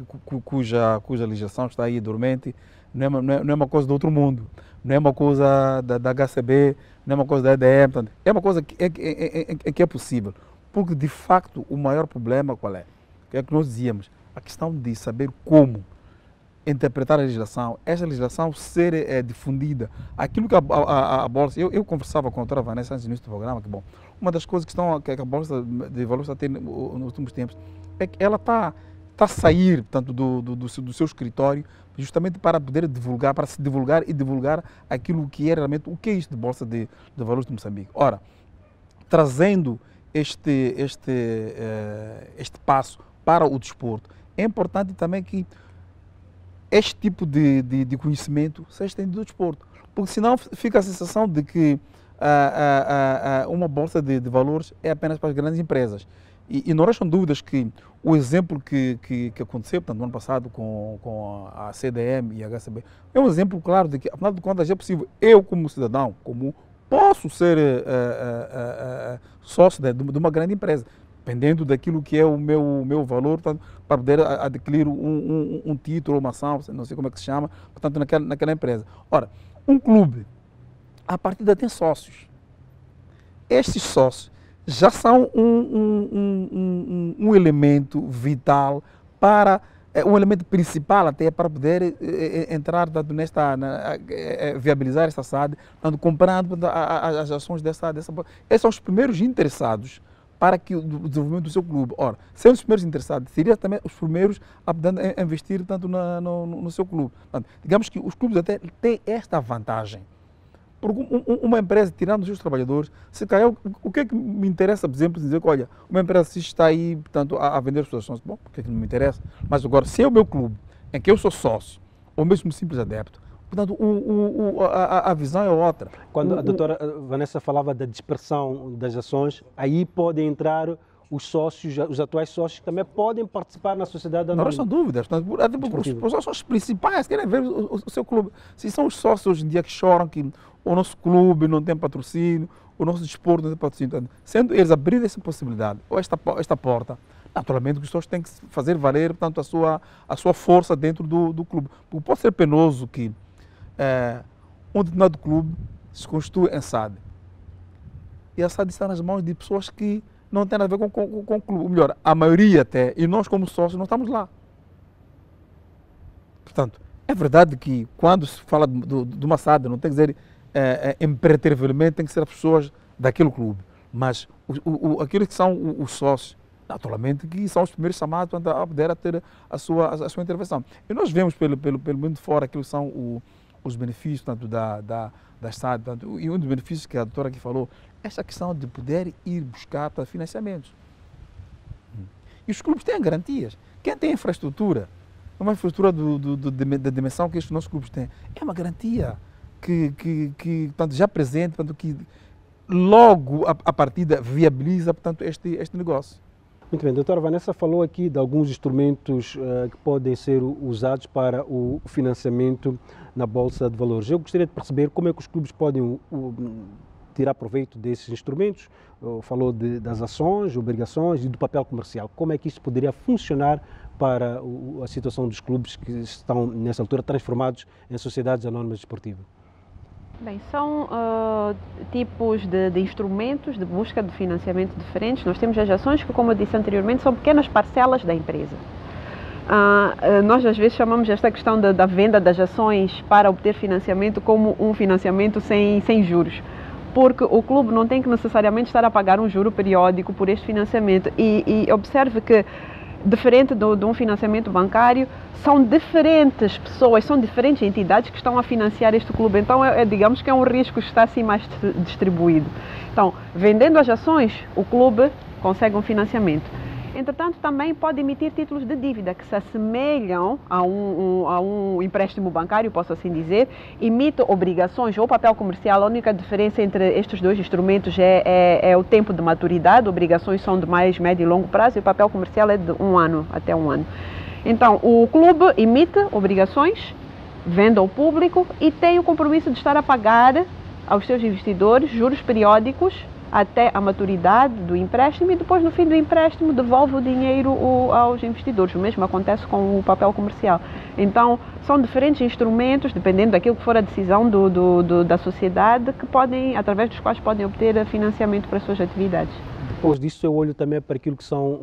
cuja legislação está aí dormente, não é uma coisa do outro mundo, não é uma coisa da HCB, não é uma coisa da EDM, portanto, é uma coisa que é possível, porque de facto o maior problema qual é? Que é que nós dizíamos, a questão de saber como interpretar a legislação, essa legislação ser difundida, aquilo que a Bolsa, eu conversava com a doutora Vanessa antes do início do programa, que bom, uma das coisas que a Bolsa de Valores está tendo nos últimos tempos é que ela está a sair, portanto, do seu escritório, justamente para poder divulgar, para se divulgar e divulgar aquilo que é realmente, o que é isto de Bolsa de Valores de Moçambique. Ora, trazendo este passo para o desporto, é importante também que este tipo de conhecimento seja estendido do desporto, porque senão fica a sensação de que uma bolsa de valores é apenas para as grandes empresas. E não restam dúvidas que o exemplo que aconteceu, portanto, no ano passado com a CDM e a HCB, é um exemplo claro de que, afinal de contas, é possível, eu como cidadão comum, posso ser sócio de uma grande empresa, dependendo daquilo que é o meu valor, portanto, para poder adquirir um título, uma ação, não sei como é que se chama, portanto, naquela empresa. Ora, um clube, a partida tem sócios. Estes sócios já são um elemento vital para, um elemento principal até para poder entrar viabilizar esta SAD, comprando as ações dessa. Esses são os primeiros interessados para que o desenvolvimento do seu clube. Ora, sendo os primeiros interessados, seriam também os primeiros a investir tanto no seu clube. Portanto, digamos que os clubes até têm esta vantagem. Porque uma empresa, tirando os seus trabalhadores, se calhar, o que é que me interessa, por exemplo, dizer que, olha, uma empresa está aí, portanto, a vender as suas ações, bom, o que é que não me interessa? Mas agora, se é o meu clube, em que eu sou sócio, ou mesmo simples adepto, portanto, a visão é outra. Quando a doutora Vanessa falava da dispersão das ações, aí podem entrar os sócios, os atuais sócios que também podem participar na sociedade anônima. Não restam dúvidas. Os sócios principais querem ver o seu clube. Se são os sócios hoje em dia que choram que o nosso clube não tem patrocínio, o nosso desporto não tem patrocínio, sendo eles abrir essa possibilidade, ou esta porta, naturalmente os sócios têm que fazer valer, portanto, a sua força dentro do clube. Porque pode ser penoso que um determinado clube se constitui em SAD. E a SAD está nas mãos de pessoas que não têm nada a ver com o clube. Ou melhor, a maioria até, e nós como sócios não estamos lá. Portanto, é verdade que quando se fala de uma SAD, não tem que dizer imperativamente, tem que ser as pessoas daquele clube. Mas aqueles que são os sócios, naturalmente, que são os primeiros chamados a poder ter a sua intervenção. E nós vemos pelo mundo fora aquilo que são os benefícios, tanto da SAD, e um dos benefícios que a doutora aqui falou, essa questão de poder ir buscar para financiamentos. E os clubes têm garantias. Quem tem infraestrutura, uma infraestrutura da dimensão que estes nossos clubes têm, é uma garantia que portanto, já presente, portanto, que logo a partida viabiliza, portanto, este negócio. Muito bem, a doutora Vanessa falou aqui de alguns instrumentos que podem ser usados para o financiamento na Bolsa de Valores. Eu gostaria de perceber como é que os clubes podem tirar proveito desses instrumentos. Falou das ações, obrigações e do papel comercial. Como é que isso poderia funcionar para a situação dos clubes que estão, nessa altura, transformados em sociedades anónimas desportivas? Bem, são tipos de instrumentos de busca de financiamento diferentes. Nós temos as ações que, como eu disse anteriormente, são pequenas parcelas da empresa. Nós às vezes chamamos esta questão da venda das ações para obter financiamento como um financiamento sem juros, porque o clube não tem que necessariamente estar a pagar um juro periódico por este financiamento. E observe que, diferente de um financiamento bancário, são diferentes pessoas, são diferentes entidades que estão a financiar este clube. Então, digamos que é um risco que está assim mais distribuído. Então, vendendo as ações, o clube consegue um financiamento. Entretanto, também pode emitir títulos de dívida que se assemelham a um empréstimo bancário, posso assim dizer, emite obrigações ou papel comercial. A única diferença entre estes dois instrumentos é o tempo de maturidade. Obrigações são de mais médio e longo prazo e o papel comercial é de 1 ano até 1 ano. Então, o clube emite obrigações, vende ao público e tem o compromisso de estar a pagar aos seus investidores juros periódicos até a maturidade do empréstimo e depois, no fim do empréstimo, devolve o dinheiro aos investidores. O mesmo acontece com o papel comercial. Então, são diferentes instrumentos, dependendo daquilo que for a decisão da sociedade, que podem, através dos quais podem obter financiamento para as suas atividades. Depois disso, eu olho também para aquilo que são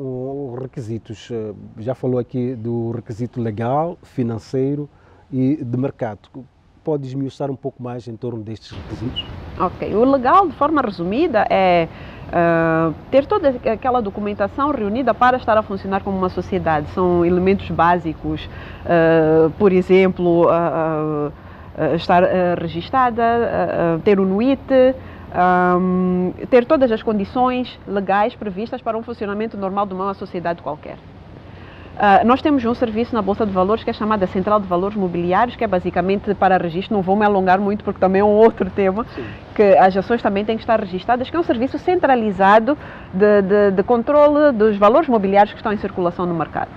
os requisitos. Já falou aqui do requisito legal, financeiro e de mercado. Pode esmiuçar um pouco mais em torno destes requisitos? Ok. O legal, de forma resumida, é ter toda aquela documentação reunida para estar a funcionar como uma sociedade. São elementos básicos, por exemplo, estar registada, ter o NUIT, ter todas as condições legais previstas para um funcionamento normal de uma sociedade qualquer. Nós temos um serviço na Bolsa de Valores que é chamada Central de Valores Mobiliários, que é basicamente para registro. Não vou me alongar muito porque também é um outro tema. Sim. Que as ações também têm que estar registadas, que é um serviço centralizado de controle dos valores mobiliários que estão em circulação no mercado.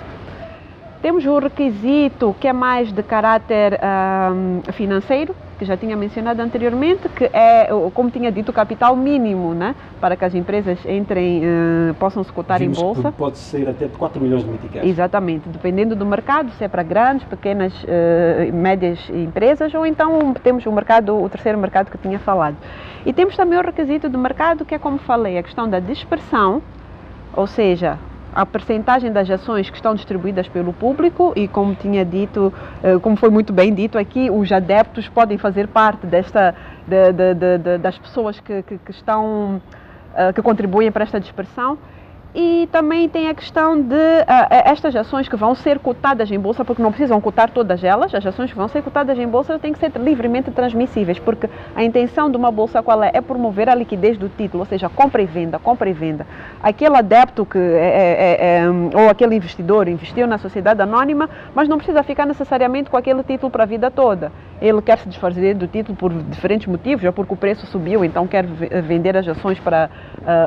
Temos um requisito que é mais de caráter financeiro, que já tinha mencionado anteriormente, que é, como tinha dito, o capital mínimo, né, para que as empresas entrem, possam se cotar em bolsa. Pode ser até de 4 milhões de meticais. Exatamente, dependendo do mercado, se é para grandes, pequenas, médias empresas, ou então temos o terceiro mercado que eu tinha falado. E temos também o requisito do mercado, que é, como falei, a questão da dispersão, ou seja, a percentagem das ações que estão distribuídas pelo público e, como tinha dito, como foi muito bem dito aqui, os adeptos podem fazer parte das pessoas que contribuem para esta dispersão. E também tem a questão de estas ações que vão ser cotadas em bolsa, porque não precisam cotar todas elas, as ações que vão ser cotadas em bolsa têm que ser livremente transmissíveis, porque a intenção de uma bolsa qual é promover a liquidez do título, ou seja, compra e venda, compra e venda. Aquele adepto ou aquele investidor investiu na sociedade anónima, mas não precisa ficar necessariamente com aquele título para a vida toda. Ele quer se desfazer do título por diferentes motivos, ou porque o preço subiu, então quer vender as ações para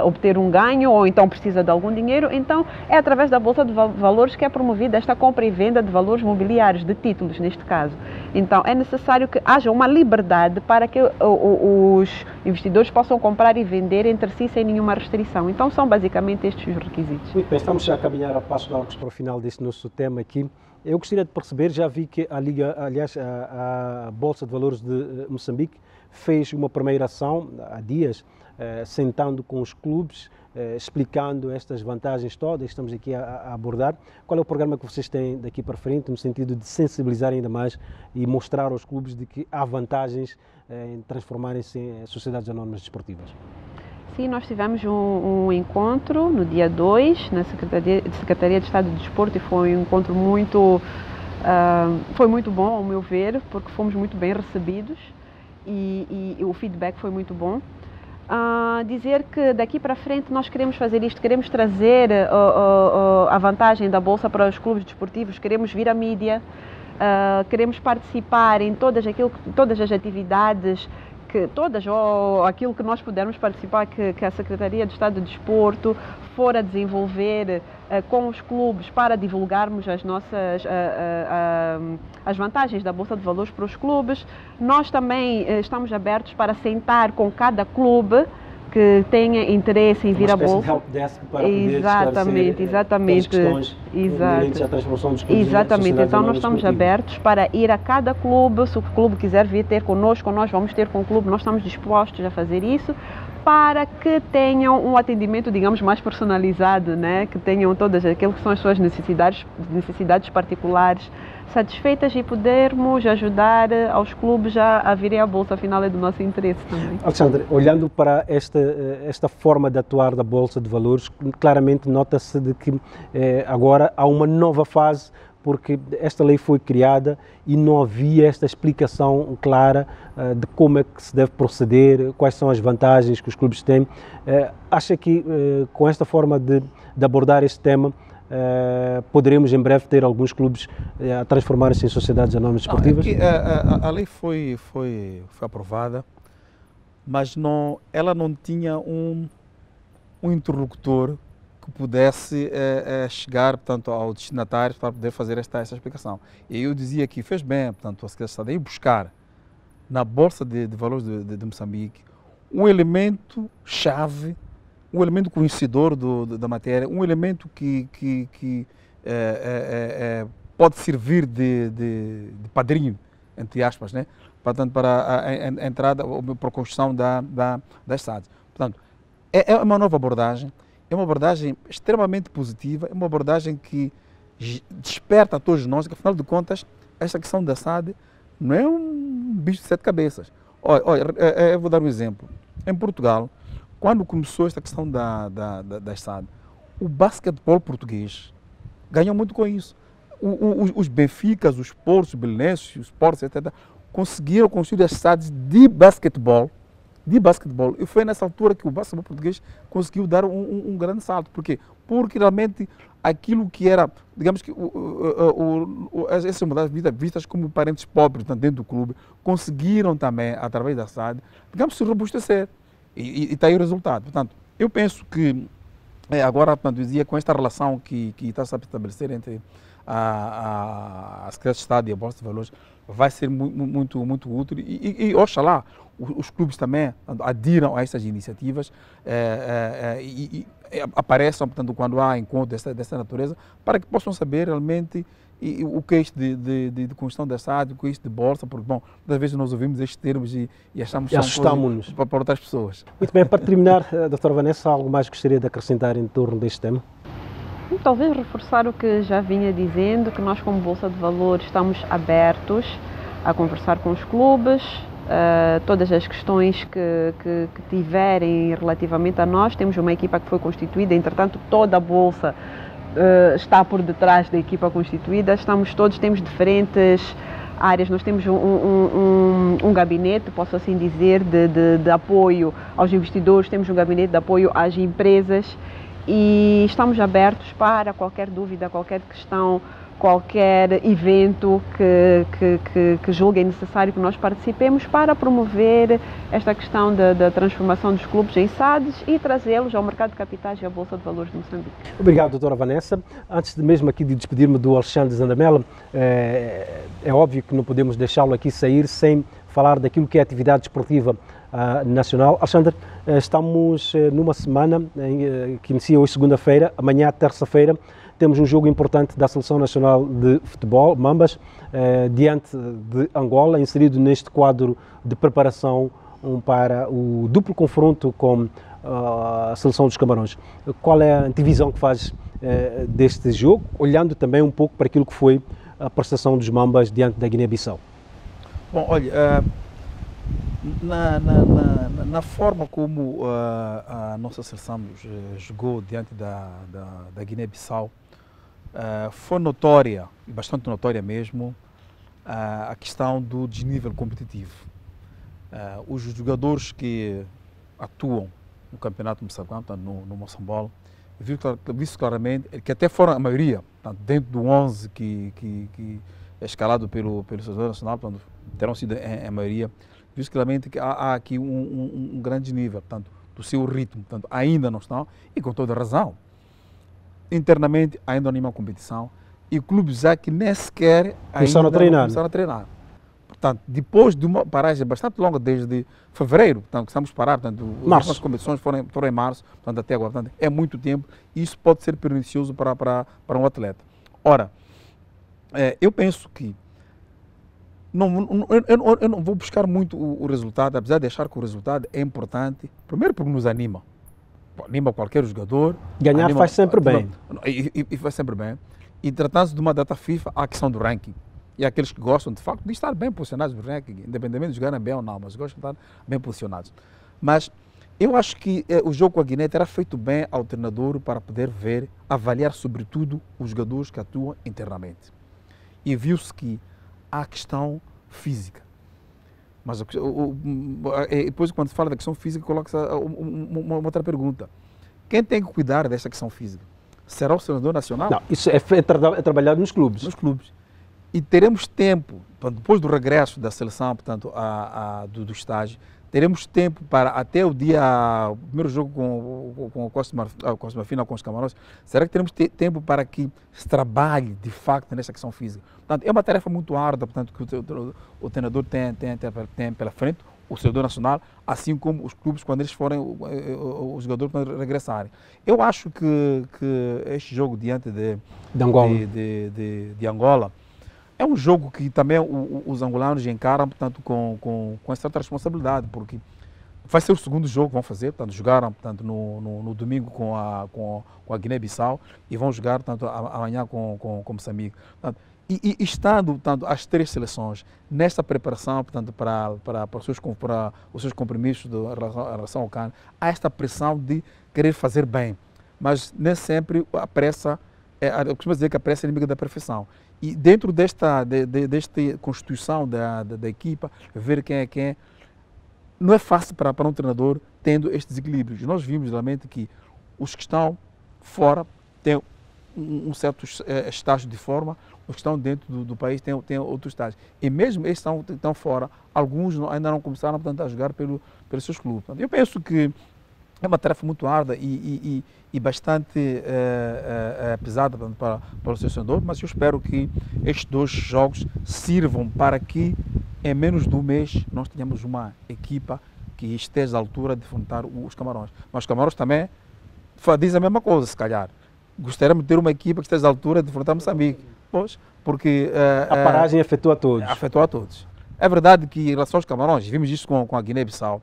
obter um ganho, ou então precisa de algum dinheiro. Então é através da Bolsa de Valores que é promovida esta compra e venda de valores mobiliários, de títulos neste caso. Então é necessário que haja uma liberdade para que os investidores possam comprar e vender entre si sem nenhuma restrição. Então são basicamente estes os requisitos. Muito bem, estamos a caminhar a passos largos para o final deste nosso tema aqui. Eu gostaria de perceber, já vi que a Bolsa de Valores de Moçambique fez uma primeira ação há dias, sentando com os clubes, explicando estas vantagens todas que estamos aqui a abordar. Qual é o programa que vocês têm daqui para frente, no sentido de sensibilizar ainda mais e mostrar aos clubes de que há vantagens em transformarem-se em sociedades anónimas desportivas? Sim, nós tivemos um encontro no dia 2, na Secretaria de Estado de Desporto, e foi um encontro foi muito bom, ao meu ver, porque fomos muito bem recebidos e o feedback foi muito bom. Dizer que daqui para frente nós queremos fazer isto, queremos trazer a vantagem da Bolsa para os clubes desportivos, queremos vir à mídia, queremos participar em todas as atividades, ou aquilo que nós pudermos participar, que a Secretaria de Estado de Desporto for a desenvolver com os clubes para divulgarmos as vantagens da Bolsa de Valores para os clubes. Nós também estamos abertos para sentar com cada clube que tenha interesse em vir à Bolsa. Help desk para exatamente. Questões inerentes à transformação dos clubes. Exatamente, então nós estamos abertos para ir a cada clube. Se o clube quiser vir ter connosco, nós vamos ter com o clube, nós estamos dispostos a fazer isso, para que tenham um atendimento, digamos, mais personalizado, né? Que tenham todas aquelas que são as suas necessidades particulares satisfeitas e podermos ajudar aos clubes a virem à Bolsa, afinal é do nosso interesse também. Alexandre, olhando para esta forma de atuar da Bolsa de Valores, claramente nota-se de que agora há uma nova fase, porque esta lei foi criada e não havia esta explicação clara de como é que se deve proceder, quais são as vantagens que os clubes têm. Acha que com esta forma de abordar este tema, poderemos em breve ter alguns clubes a transformarem-se em sociedades anónimas desportivas? A lei foi aprovada, mas ela não tinha um interlocutor que pudesse chegar, portanto, ao destinatário para poder fazer essa explicação. E eu dizia que fez bem, portanto, a Secretaria de Estado ir buscar na Bolsa de Valores de Moçambique um elemento chave, um elemento conhecedor da matéria, um elemento que pode servir de padrinho, entre aspas, né? Portanto, para a entrada, para a construção das SADs. Portanto, é uma nova abordagem, é uma abordagem extremamente positiva, é uma abordagem que desperta a todos nós, que afinal de contas, esta questão da SAD não é um bicho de 7 cabeças. Olha, eu vou dar um exemplo. Em Portugal, quando começou esta questão da SAD, o basquetebol português ganhou muito com isso. Os Benficas, os Portos, os Belenenses, os Portos, etc., conseguiram construir as SADs de basquetebol de basquetebol. E foi nessa altura que o basquetebol português conseguiu dar um grande salto. Por quê? Porque realmente aquilo que era, digamos que essas modalidades vistas como parentes pobres dentro do clube, conseguiram também, através da SAD, digamos, se robustecer. E está aí o resultado. Portanto, eu penso que agora, portanto, dizia, com esta relação que está a se estabelecer entre a Secretaria de Estado e a Bolsa de Valores, vai ser muito útil e oxalá os clubes também adiram a essas iniciativas e apareçam, portanto, quando há encontros dessa natureza, para que possam saber realmente o que é isto de construção da SAD, o que é isto de bolsa, porque, bom, muitas vezes nós ouvimos estes termos e achamos que assustamos-nos para outras pessoas. Muito bem, para terminar, doutora Vanessa, algo mais gostaria de acrescentar em torno deste tema? Talvez reforçar o que já vinha dizendo, que nós como Bolsa de Valores estamos abertos a conversar com os clubes, todas as questões que tiverem relativamente a nós. Temos uma equipa que foi constituída, entretanto toda a Bolsa está por detrás da equipa constituída, temos diferentes áreas, nós temos um gabinete, posso assim dizer, de apoio aos investidores, temos um gabinete de apoio às empresas e estamos abertos para qualquer dúvida, qualquer questão, qualquer evento que julguem necessário que nós participemos para promover esta questão da transformação dos clubes em SADs e trazê-los ao mercado de capitais e à Bolsa de Valores de Moçambique. Obrigado, doutora Vanessa. Antes mesmo aqui de despedir-me do Alexandre Zandamela, é óbvio que não podemos deixá-lo aqui sair sem falar daquilo que é a atividade desportiva nacional. Alexandre, estamos numa semana que inicia hoje segunda-feira, amanhã terça-feira, temos um jogo importante da Seleção Nacional de Futebol, Mambas, diante de Angola, inserido neste quadro de preparação para o duplo confronto com a Seleção dos Camarões. Qual é a antevisão que faz deste jogo, olhando também um pouco para aquilo que foi a prestação dos Mambas diante da Guiné-Bissau? Bom, olha, na forma como a nossa seleção jogou diante da Guiné-Bissau, foi notória, bastante notória mesmo, a questão do desnível competitivo. Os jogadores que atuam no campeonato moçambicano, no Moçambola, viu-se claramente que até foram a maioria, dentro do 11 que é escalado pelo seleção nacional, terão sido a maioria, viu-se claramente que há aqui um grande nível, portanto, do seu ritmo, portanto, ainda não estão, e com toda razão. Internamente ainda não há nenhuma competição e clubes já que nem sequer começaram a treinar. Portanto, depois de uma paragem bastante longa, desde fevereiro, portanto, começamos a parar, portanto, as competições foram em março, portanto, até agora, portanto, é muito tempo e isso pode ser pernicioso para um atleta. Ora, eu penso que eu não vou buscar muito o resultado, apesar de achar que o resultado é importante, primeiro porque nos anima. Anima qualquer jogador. Ganhar faz sempre bem. E faz sempre bem. E tratando-se de uma data FIFA, há a questão do ranking. E aqueles que gostam, de facto, de estar bem posicionados no ranking, independentemente de jogarem bem ou não, mas gostam de estar bem posicionados. Mas eu acho que o jogo com a Guiné terá feito bem ao treinador para poder ver, avaliar sobretudo os jogadores que atuam internamente. E viu-se que há a questão física. Mas depois, quando se fala da questão física, coloca-se uma outra pergunta. Quem tem que cuidar desta questão física? Será o treinador nacional? Não, isso é trabalhado nos clubes. Nos clubes. E teremos tempo, depois do regresso da seleção, portanto, do estágio, teremos tempo para até o primeiro jogo com a Costa Marfim, com os Camarões, será que teremos tempo para que se trabalhe de facto nessa questão física? Portanto, é uma tarefa muito árdua, portanto, que o treinador tem pela frente, o jogador nacional, assim como os clubes quando eles forem os jogadores para regressarem. Eu acho que este jogo diante de Angola é um jogo que também os angolanos encaram, portanto, com certa responsabilidade, porque vai ser o segundo jogo que vão fazer, portanto, jogaram, portanto, no domingo com a Guiné-Bissau e vão jogar, portanto, amanhã com Moçambique. Portanto, e estando, portanto, as três seleções nesta preparação, portanto, para os seus compromissos em relação ao CAN, há esta pressão de querer fazer bem, mas nem sempre a pressa, eu costumo dizer que a pressa é inimiga da perfeição. E dentro desta constituição da equipa, ver quem é quem, não é fácil para um treinador tendo estes equilíbrios. Nós vimos realmente que os que estão fora têm um certo estágio de forma, os que estão dentro do país têm outros estágios. E mesmo esses que estão fora, alguns ainda não começaram, portanto, a jogar pelos seus clubes. Eu penso que é uma tarefa muito árdua e bastante pesada para o selecionador, mas eu espero que estes 2 jogos sirvam para que em menos de um mês nós tenhamos uma equipa que esteja à altura de enfrentar os Camarões. Mas os Camarões também dizem a mesma coisa, se calhar. Gostaríamos de ter uma equipa que esteja à altura de enfrentar Moçambique. Pois, porque a paragem afetou a todos. Afetou a todos. É verdade que em relação aos Camarões, vimos isso com a Guiné-Bissau.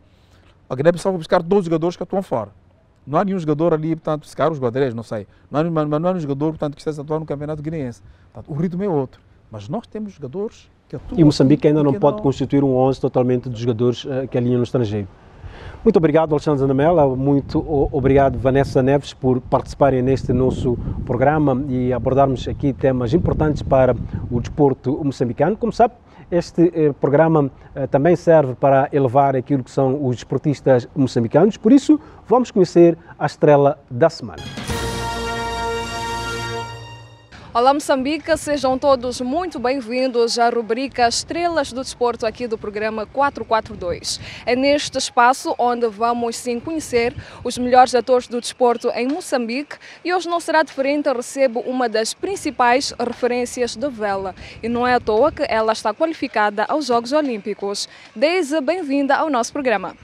A Guiné-Bissau vai buscar 12 jogadores que atuam fora. Não há nenhum jogador ali, portanto, se calhar os guarda-redes, não sei. Não há nenhum jogador, portanto, que esteja a atuar no campeonato guineense. Portanto, o ritmo é outro. Mas nós temos jogadores que atuam. E Moçambique ainda não pode constituir um 11 totalmente dos jogadores que alinham no estrangeiro. Muito obrigado, Alexandre Zanamela. Muito obrigado, Vanessa Neves, por participarem neste nosso programa e abordarmos aqui temas importantes para o desporto moçambicano. Como sabe, este programa também serve para elevar aquilo que são os desportistas moçambicanos. Por isso, vamos conhecer a estrela da semana. Olá Moçambique, sejam todos muito bem-vindos à rubrica Estrelas do Desporto aqui do programa 442. É neste espaço onde vamos sim conhecer os melhores atores do desporto em Moçambique e hoje não será diferente, eu recebo uma das principais referências de vela e não é à toa que ela está qualificada aos Jogos Olímpicos. Deise, bem-vinda ao nosso programa.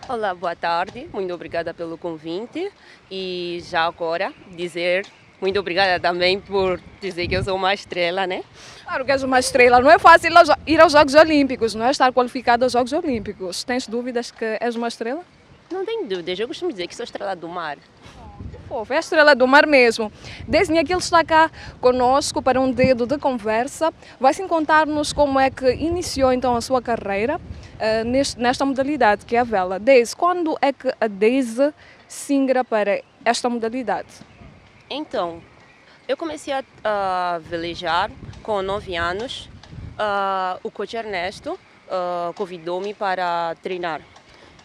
Olá, boa tarde, muito obrigada pelo convite e já agora dizer muito obrigada também por dizer que eu sou uma estrela, né? Claro que és uma estrela. Não é fácil ir aos Jogos Olímpicos, não é? Estar qualificado aos Jogos Olímpicos. Tens dúvidas que és uma estrela? Não tenho dúvidas. Eu costumo dizer que sou estrela do mar. É a estrela do mar mesmo. Desenha que ele está cá conosco para um dedo de conversa. Vai-se contar-nos como é que iniciou então a sua carreira nesta modalidade que é a vela. Deise, quando é que a Deise se ingra para esta modalidade? Então, eu comecei a velejar com 9 anos. O coach Ernesto convidou-me para treinar.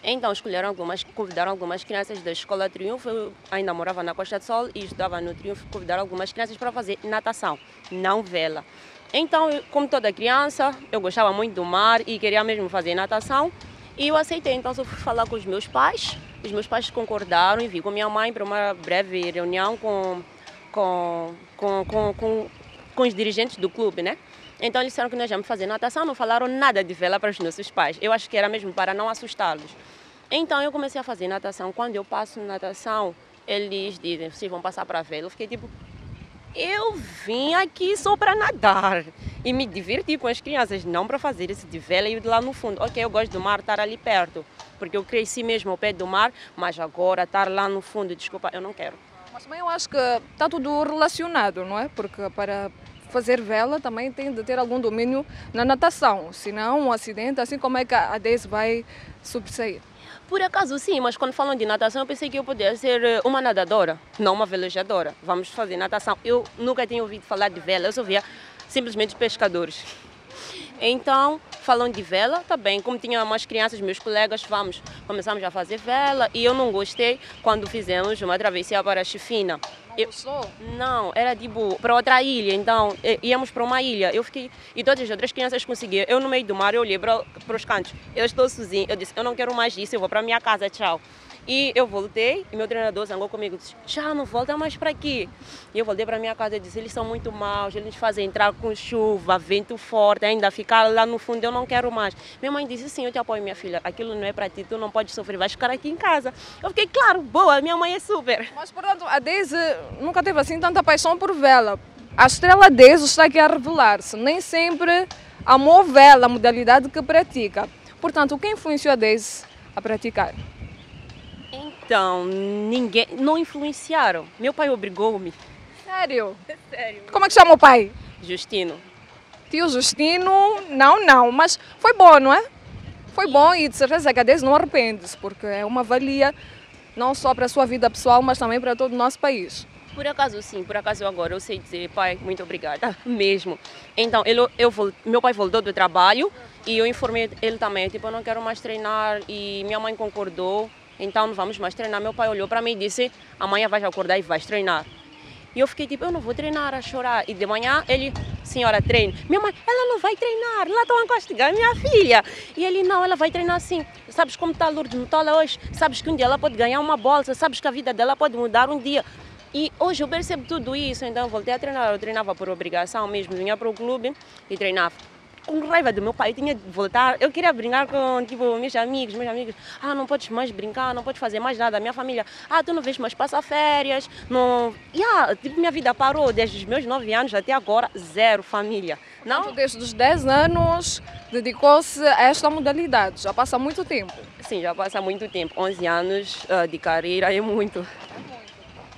Então, convidaram algumas crianças da Escola Triunfo. Eu ainda morava na Costa do Sol e estudava no Triunfo. Convidaram algumas crianças para fazer natação, não vela. Então, como toda criança, eu gostava muito do mar e queria mesmo fazer natação. E eu aceitei. Então, eu fui falar com os meus pais. Os meus pais concordaram e vim com minha mãe para uma breve reunião com os dirigentes do clube, né? Então eles disseram que nós íamos fazer natação, não falaram nada de vela para os nossos pais. Eu acho que era mesmo para não assustá-los. Então eu comecei a fazer natação. Quando eu passo natação, eles dizem, vocês vão passar para a vela. Eu fiquei tipo, eu vim aqui só para nadar e me divertir com as crianças, não para fazer esse de vela e ir lá no fundo. Ok, eu gosto do mar, estar ali perto, porque eu cresci mesmo ao pé do mar, mas agora estar lá no fundo, desculpa, eu não quero. Mas também eu acho que está tudo relacionado, não é? Porque para fazer vela também tem de ter algum domínio na natação, senão um acidente, assim como é que a Deise vai sobressair? Por acaso sim, mas quando falam de natação eu pensei que eu podia ser uma nadadora, não uma velejadora. Vamos fazer natação. Eu nunca tinha ouvido falar de vela, eu só via simplesmente pescadores. Então, falando de vela, tá bem, como tinha umas crianças, meus colegas, começamos a fazer vela e eu não gostei quando fizemos uma travessia para a Chifina. Não, era tipo para outra ilha, então íamos para uma ilha. Eu fiquei, e todas as outras crianças conseguiram. Eu no meio do mar, eu olhei para os cantos, eu estou sozinha, eu disse, eu não quero mais isso, eu vou para a minha casa, tchau. E eu voltei e meu treinador zangou comigo, disse, já não volta mais para aqui. E eu voltei para a minha casa e disse, eles são muito maus, eles fazem entrar com chuva, vento forte, ainda ficar lá no fundo, eu não quero mais. Minha mãe disse, sim, eu te apoio, minha filha, aquilo não é para ti, tu não podes sofrer, vais ficar aqui em casa. Eu fiquei, claro, boa, minha mãe é super. Mas, portanto, a Deise nunca teve assim tanta paixão por vela. A estrela Deise está aqui a revelar-se, nem sempre amou vela, a modalidade que pratica. Portanto, o que influenciou a Deise a praticar? Então, ninguém, não influenciaram. Meu pai obrigou-me. Sério? Sério. Como é que chama o pai? Justino. Tio Justino, não, mas foi bom, não é? Foi bom e de certeza que a Deise não arrepende-se, porque é uma valia não só para a sua vida pessoal, mas também para todo o nosso país. Por acaso sim, por acaso agora eu sei dizer, pai, muito obrigada, mesmo. Então, meu pai voltou do trabalho e eu informei ele também, tipo, eu não quero mais treinar e minha mãe concordou, então não vamos mais treinar. Meu pai olhou para mim e disse, amanhã vais acordar e vais treinar. E eu fiquei tipo, eu não vou treinar, a chorar. E de manhã ele, senhora, treine. Minha mãe, ela não vai treinar, lá estão a castigar minha filha. E ele, não, ela vai treinar sim. Sabes como está a Lourdes Mutola hoje? Sabes que um dia ela pode ganhar uma bolsa, sabes que a vida dela pode mudar um dia. E hoje eu percebo tudo isso, então eu voltei a treinar. Eu treinava por obrigação mesmo, vinha para o clube e treinava. Com raiva do meu pai, eu tinha de voltar. Eu queria brincar com tipo, meus amigos. Ah, não podes mais brincar, não podes fazer mais nada. Minha família, ah, tu não vês mais passar férias. Não... tipo, minha vida parou desde os meus 9 anos até agora, zero família. Não? Então, desde os 10 anos dedicou-se a esta modalidade, já passa muito tempo. Sim, já passa muito tempo. 11 anos de carreira é muito.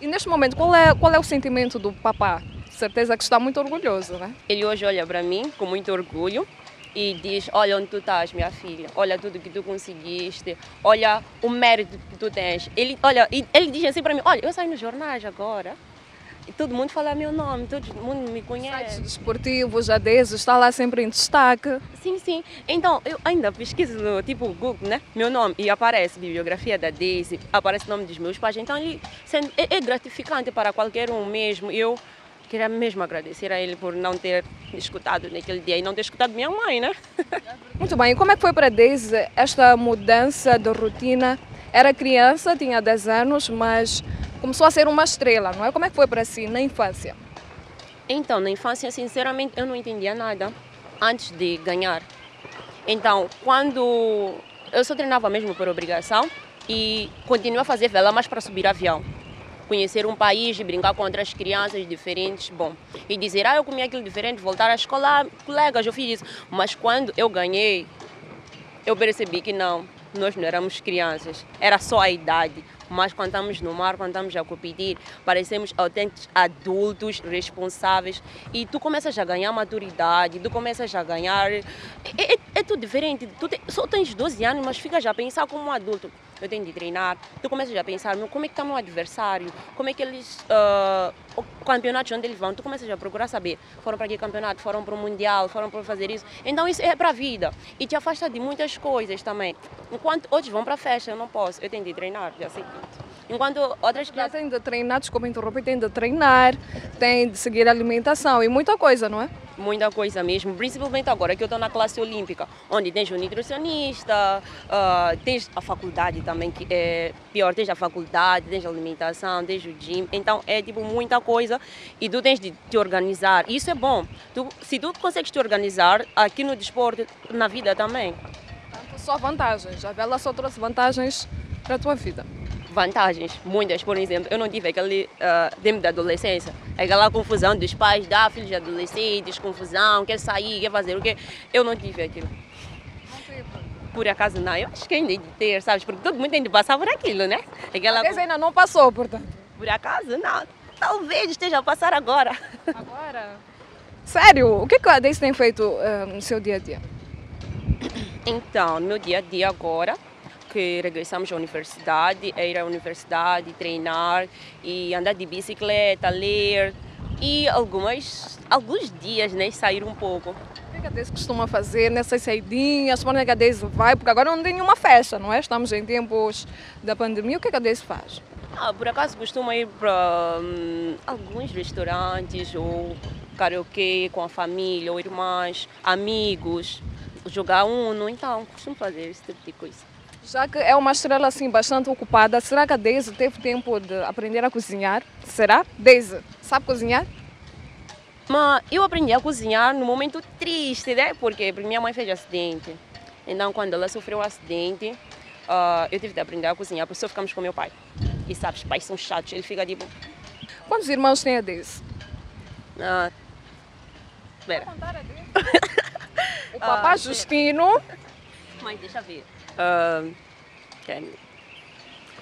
E neste momento, qual é o sentimento do papá? Certeza que está muito orgulhoso, né? Ele hoje olha para mim com muito orgulho e diz, olha onde tu estás, minha filha, olha tudo que tu conseguiste, olha o mérito que tu tens. Ele diz assim para mim, olha, eu saio nos jornais agora e todo mundo fala meu nome, todo mundo me conhece. Sites desportivos, a Deise está lá sempre em destaque. Sim, sim. Então, eu ainda pesquiso no tipo Google, né? Meu nome e aparece bibliografia da Deise, aparece o nome dos meus pais. Então, é gratificante para qualquer um mesmo. Eu queria mesmo agradecer a ele por não ter escutado naquele dia e não ter escutado minha mãe, né? Muito bem, e como é que foi para a Deise esta mudança de rotina? Era criança, tinha 10 anos, mas começou a ser uma estrela, não é? Como é que foi para si na infância? Então, na infância, sinceramente, eu não entendia nada antes de ganhar. Então, quando eu só treinava mesmo por obrigação e continuei a fazer vela, mas para subir avião. Conhecer um país e brincar com outras crianças diferentes, bom. E dizer, eu comi aquilo diferente, voltar à escola, colegas, eu fiz isso. Mas quando eu ganhei, eu percebi que não, nós não éramos crianças, era só a idade. Mas quando estamos no mar, quando estamos a competir, parecemos autênticos adultos, responsáveis. E tu começas a ganhar maturidade, tu começas a ganhar... É tudo diferente. Só tens 12 anos, mas ficas a pensar como um adulto. Eu tenho de treinar. Tu começas a pensar, como é que está o meu adversário? Como é que eles... o campeonato onde eles vão, tu começas a procurar saber. Foram para que campeonato? Foram para o Mundial? Foram para fazer isso? Então isso é para a vida. E te afasta de muitas coisas também. Enquanto outros vão para a festa, eu não posso. Eu tenho de treinar, já sei. Enquanto outras crianças... Tem de treinar, desculpa interromper, tem de treinar, tem de seguir a alimentação e muita coisa, não é? Muita coisa mesmo, principalmente agora que eu estou na classe olímpica, onde tens o nutricionista, tens a faculdade também, que é pior, tens a faculdade, tens a alimentação, tens o gym, então é tipo muita coisa e tu tens de te organizar. Isso é bom, se tu consegues te organizar aqui no desporto, na vida também. Portanto, só vantagens, a vela só trouxe vantagens para a tua vida. Vantagens, muitas, por exemplo, eu não tive aquele tempo da adolescência, aquela confusão dos pais, filhos de adolescentes, confusão, quer sair, quer fazer o quê? Eu não tive aquilo. Não tive. Por acaso não, eu acho que ainda de ter, sabes, porque todo mundo tem de passar por aquilo, né? Mas ainda não passou, portanto. Por acaso não, talvez esteja a passar agora. Agora? Sério, o que a Deise tem feito no seu dia a dia? Então, no meu dia a dia agora, que regressamos à universidade, é ir à universidade, treinar e andar de bicicleta, ler e alguns dias, né, sair um pouco. O que a Deise costuma fazer nessas saidinhas? Para onde a Deise vai? Porque agora não tem nenhuma festa, não é? Estamos em tempos da pandemia. O que a Deise faz? Por acaso costumo ir para alguns restaurantes ou karaokê com a família ou irmãs, amigos, jogar Uno, então costumo fazer esse tipo de coisa. Já que é uma estrela assim bastante ocupada, será que a Deise teve tempo de aprender a cozinhar? Será? Deise, sabe cozinhar? Mas eu aprendi a cozinhar no momento triste, né? Porque minha mãe fez acidente. Então, quando ela sofreu um acidente, eu tive de aprender a cozinhar, por isso ficamos com meu pai. E sabes, pais são chatos, ele fica tipo... Quantos irmãos tem a Deise? Espera. O papá Justino... Mãe, deixa eu ver.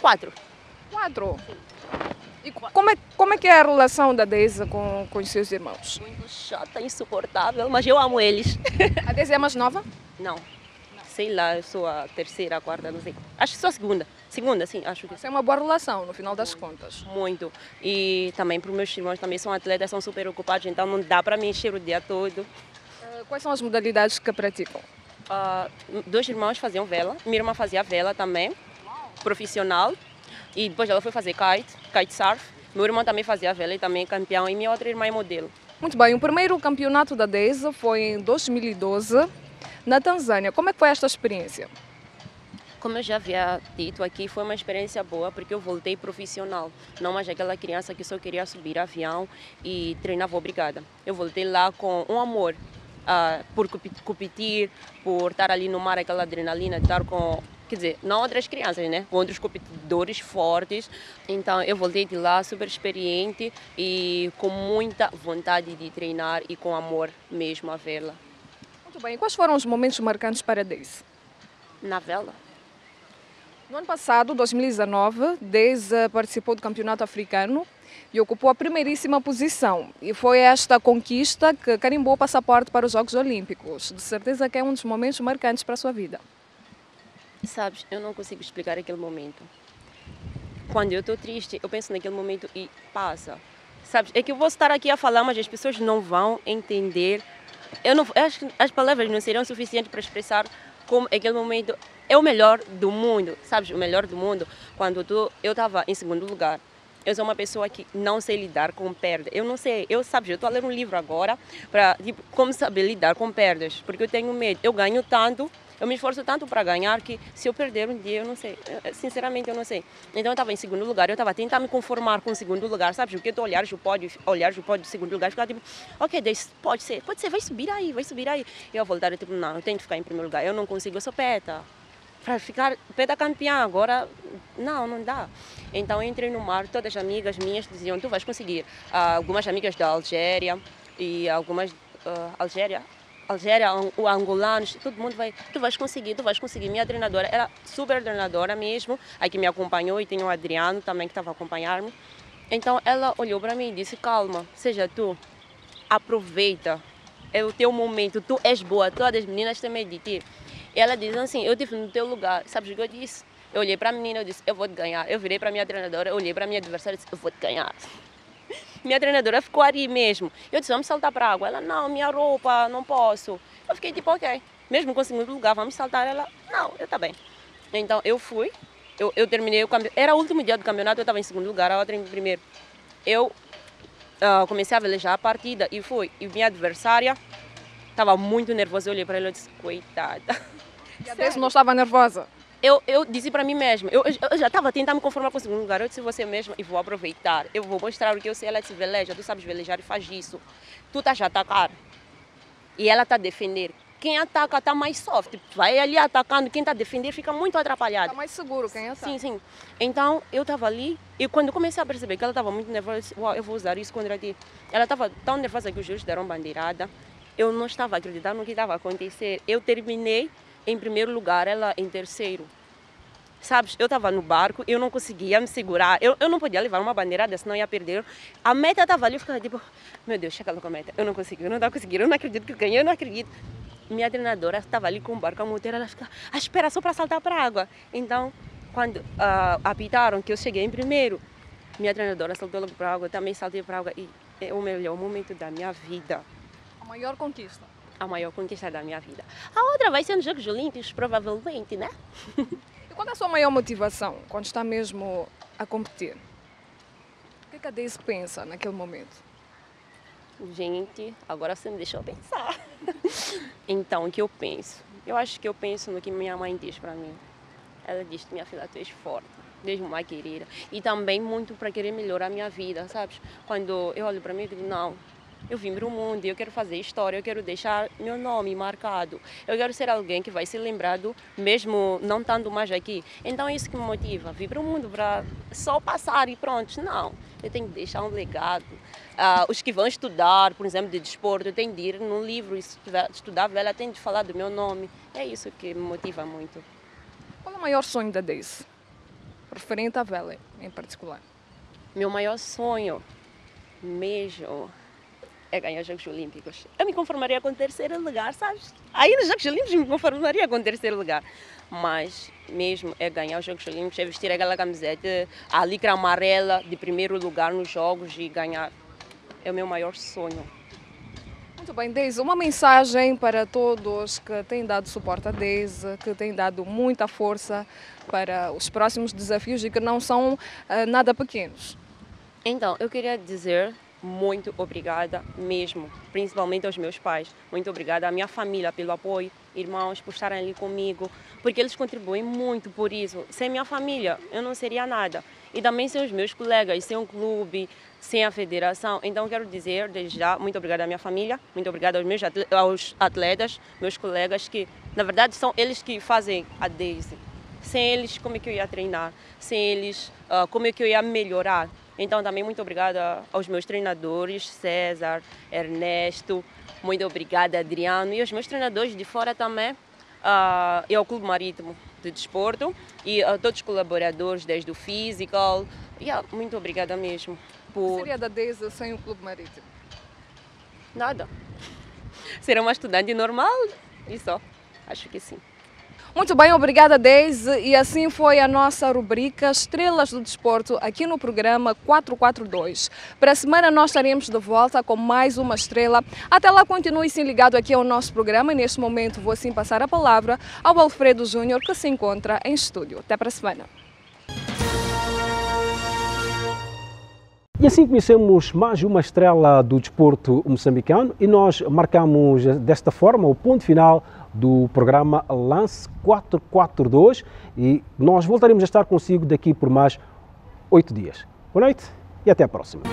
4. 4? E como é que é a relação da Deise com os seus irmãos? Muito chata, insuportável, mas eu amo eles. A Deise é a mais nova? Não. Sei lá, eu sou a terceira, a quarta, não sei. Acho que sou a segunda. Segunda, sim, acho que Isso é uma boa relação, no final das contas. muito. E também para os meus irmãos, também são atletas, são super ocupados, então não dá para me encher o dia todo. Quais são as modalidades que praticam? Dois irmãos faziam vela, minha irmã fazia vela também, profissional, e depois ela foi fazer kitesurf. Meu irmão também fazia vela e também é campeão, e minha outra irmã é modelo. Muito bem, o primeiro campeonato da Daisy foi em 2012, na Tanzânia. Como é que foi esta experiência? Como eu já havia dito aqui, foi uma experiência boa porque eu voltei profissional, não mais aquela criança que só queria subir avião e treinava obrigada. Eu voltei lá com um amor por competir, por estar ali no mar, aquela adrenalina, estar com, quer dizer, não outras crianças, né? Com outros competidores fortes. Então eu voltei de lá super experiente e com muita vontade de treinar e com amor mesmo a vela. Muito bem, e quais foram os momentos marcantes para a Daisy? Na vela? No ano passado, 2019, Daisy participou do Campeonato Africano e ocupou a primeiríssima posição. E foi esta conquista que carimbou o passaporte para os Jogos Olímpicos. De certeza que é um dos momentos marcantes para a sua vida. Sabes, eu não consigo explicar aquele momento. Quando eu estou triste, eu penso naquele momento e passa. Sabes, é que eu vou estar aqui a falar, mas as pessoas não vão entender. Eu acho que as palavras não seriam suficientes para expressar como aquele momento é o melhor do mundo. Sabes, o melhor do mundo, quando eu estava em segundo lugar. Eu sou uma pessoa que não sei lidar com perdas. Eu não sei, eu estou a ler um livro agora para como saber lidar com perdas, porque eu tenho medo. Eu ganho tanto, eu me esforço tanto para ganhar que se eu perder um dia, eu não sei. Sinceramente, eu não sei. Então eu estava em segundo lugar, eu estava a tentar me conformar com o segundo lugar, sabes? O que eu estou olhar o pódio do segundo lugar, ficar tipo, ok, pode ser, vai subir aí. E eu voltar, tipo, não, eu tenho que ficar em primeiro lugar, eu não consigo, eu sou peta. Para ficar peta campeã agora, não dá. Então eu entrei no mar, todas as amigas minhas diziam, tu vais conseguir. Algumas amigas da Algéria e algumas Algéria, angolanos, todo mundo tu vais conseguir. Minha treinadora era super treinadora mesmo, a que me acompanhou, e tem o Adriano também que estava a acompanhar-me. Então ela olhou para mim e disse, calma, seja tu, aproveita, é o teu momento, tu és boa, todas as meninas têm medo de ti. E ela diz assim, eu estive no teu lugar, sabes o que eu disse? Eu olhei para a menina, eu disse, eu vou te ganhar. Eu virei para a minha treinadora, eu olhei para a minha adversária e disse, eu vou te ganhar. Minha treinadora ficou ali mesmo. Eu disse, vamos saltar para a água. Ela, não, minha roupa, não posso. Eu fiquei tipo, ok, mesmo com o segundo lugar, vamos saltar. Ela, não, eu tá bem. Então eu fui, eu terminei o campeonato. Era o último dia do campeonato, eu estava em segundo lugar, a outra em primeiro. Eu comecei a velejar a partida e fui. E minha adversária estava muito nervosa. Eu olhei para ela e disse, coitada. E a Daisy não estava nervosa? Eu disse para mim mesma, eu já estava tentando me conformar com o segundo lugar. Eu disse você mesma e vou aproveitar. Eu vou mostrar o que eu sei. Ela disse, veleja, tu sabes velejar e faz isso. Tu estás a atacar e ela está a defender. Quem ataca está mais soft. Vai ali atacando, quem está a defender fica muito atrapalhado. Está mais seguro quem ataca. Sim. Então eu estava ali e quando comecei a perceber que ela estava muito nervosa, eu disse, uau, eu vou usar isso contra ti. Ela estava tão nervosa que os juízes deram bandeirada. Eu não estava acreditando no que estava a acontecer. Eu terminei em primeiro lugar, ela em terceiro. Sabes, eu estava no barco, eu não conseguia me segurar, eu não podia levar uma bandeirada, senão ia perder. A meta estava ali, eu ficava tipo, meu Deus, chega lá com a meta. Eu não consigo, eu não estava conseguindo, eu não acredito que eu ganhei, eu não acredito. Minha treinadora estava ali com o barco a motor, ela ficava à espera só para saltar para a água. Então, quando apitaram que eu cheguei em primeiro, minha treinadora saltou logo para a água, eu também saltei para a água e é o melhor momento da minha vida. A maior conquista? A maior conquista da minha vida. A outra vai ser nos Jogos Olímpicos, provavelmente, né? E qual é a sua maior motivação quando está mesmo a competir? O que a Daisy pensa naquele momento? Gente, agora você me deixou pensar. Então, o que eu penso? Eu acho que eu penso no que minha mãe diz para mim. Ela diz, minha filha, tu és forte, desde uma querida. E também muito para querer melhorar a minha vida, sabes? Quando eu olho para mim, eu digo, não, eu vim para o mundo, eu quero fazer história, eu quero deixar meu nome marcado. Eu quero ser alguém que vai ser lembrado, mesmo não estando mais aqui. Então é isso que me motiva, vir para o mundo para só passar e pronto. Não, eu tenho que deixar um legado. Os que vão estudar, por exemplo, de desporto, têm de ir num livro e estudar vela, têm de falar do meu nome. É isso que me motiva muito. Qual é o maior sonho da Daisy, referente à vela em particular? Meu maior sonho mesmo... é ganhar os Jogos Olímpicos. Eu me conformaria com o terceiro lugar, sabes? Aí nos Jogos Olímpicos me conformaria com o terceiro lugar. Mas mesmo é ganhar os Jogos Olímpicos, é vestir aquela camiseta, a licra amarela de primeiro lugar nos Jogos e ganhar. É o meu maior sonho. Muito bem, Deise, uma mensagem para todos que têm dado suporte à Deise, que têm dado muita força para os próximos desafios e que não são nada pequenos. Então, eu queria dizer muito obrigada mesmo, principalmente aos meus pais. Muito obrigada à minha família pelo apoio, irmãos por estarem ali comigo, porque eles contribuem muito por isso. Sem minha família, eu não seria nada. E também sem os meus colegas, sem o clube, sem a federação. Então, quero dizer, desde já, muito obrigada à minha família, muito obrigada aos atletas, meus colegas, que, na verdade, são eles que fazem a Deise. Sem eles, como é que eu ia treinar? Sem eles, como é que eu ia melhorar? Então, também muito obrigada aos meus treinadores, César, Ernesto, muito obrigada, Adriano, e aos meus treinadores de fora também, e ao Clube Marítimo de Desporto, e a todos os colaboradores, desde o Physical. Muito obrigada mesmo. O que seria da Deise sem o Clube Marítimo? Nada. Ser uma estudante normal e só. Acho que sim. Muito bem, obrigada Deise, e assim foi a nossa rubrica Estrelas do Desporto aqui no programa 442. Para a semana nós estaremos de volta com mais uma estrela. Até lá, continue-se ligado aqui ao nosso programa e neste momento vou assim passar a palavra ao Alfredo Júnior, que se encontra em estúdio. Até para a semana. E assim conhecemos mais uma estrela do desporto moçambicano e nós marcamos desta forma o ponto final do programa Lance 442 e nós voltaremos a estar consigo daqui por mais 8 dias. Boa noite e até a próxima.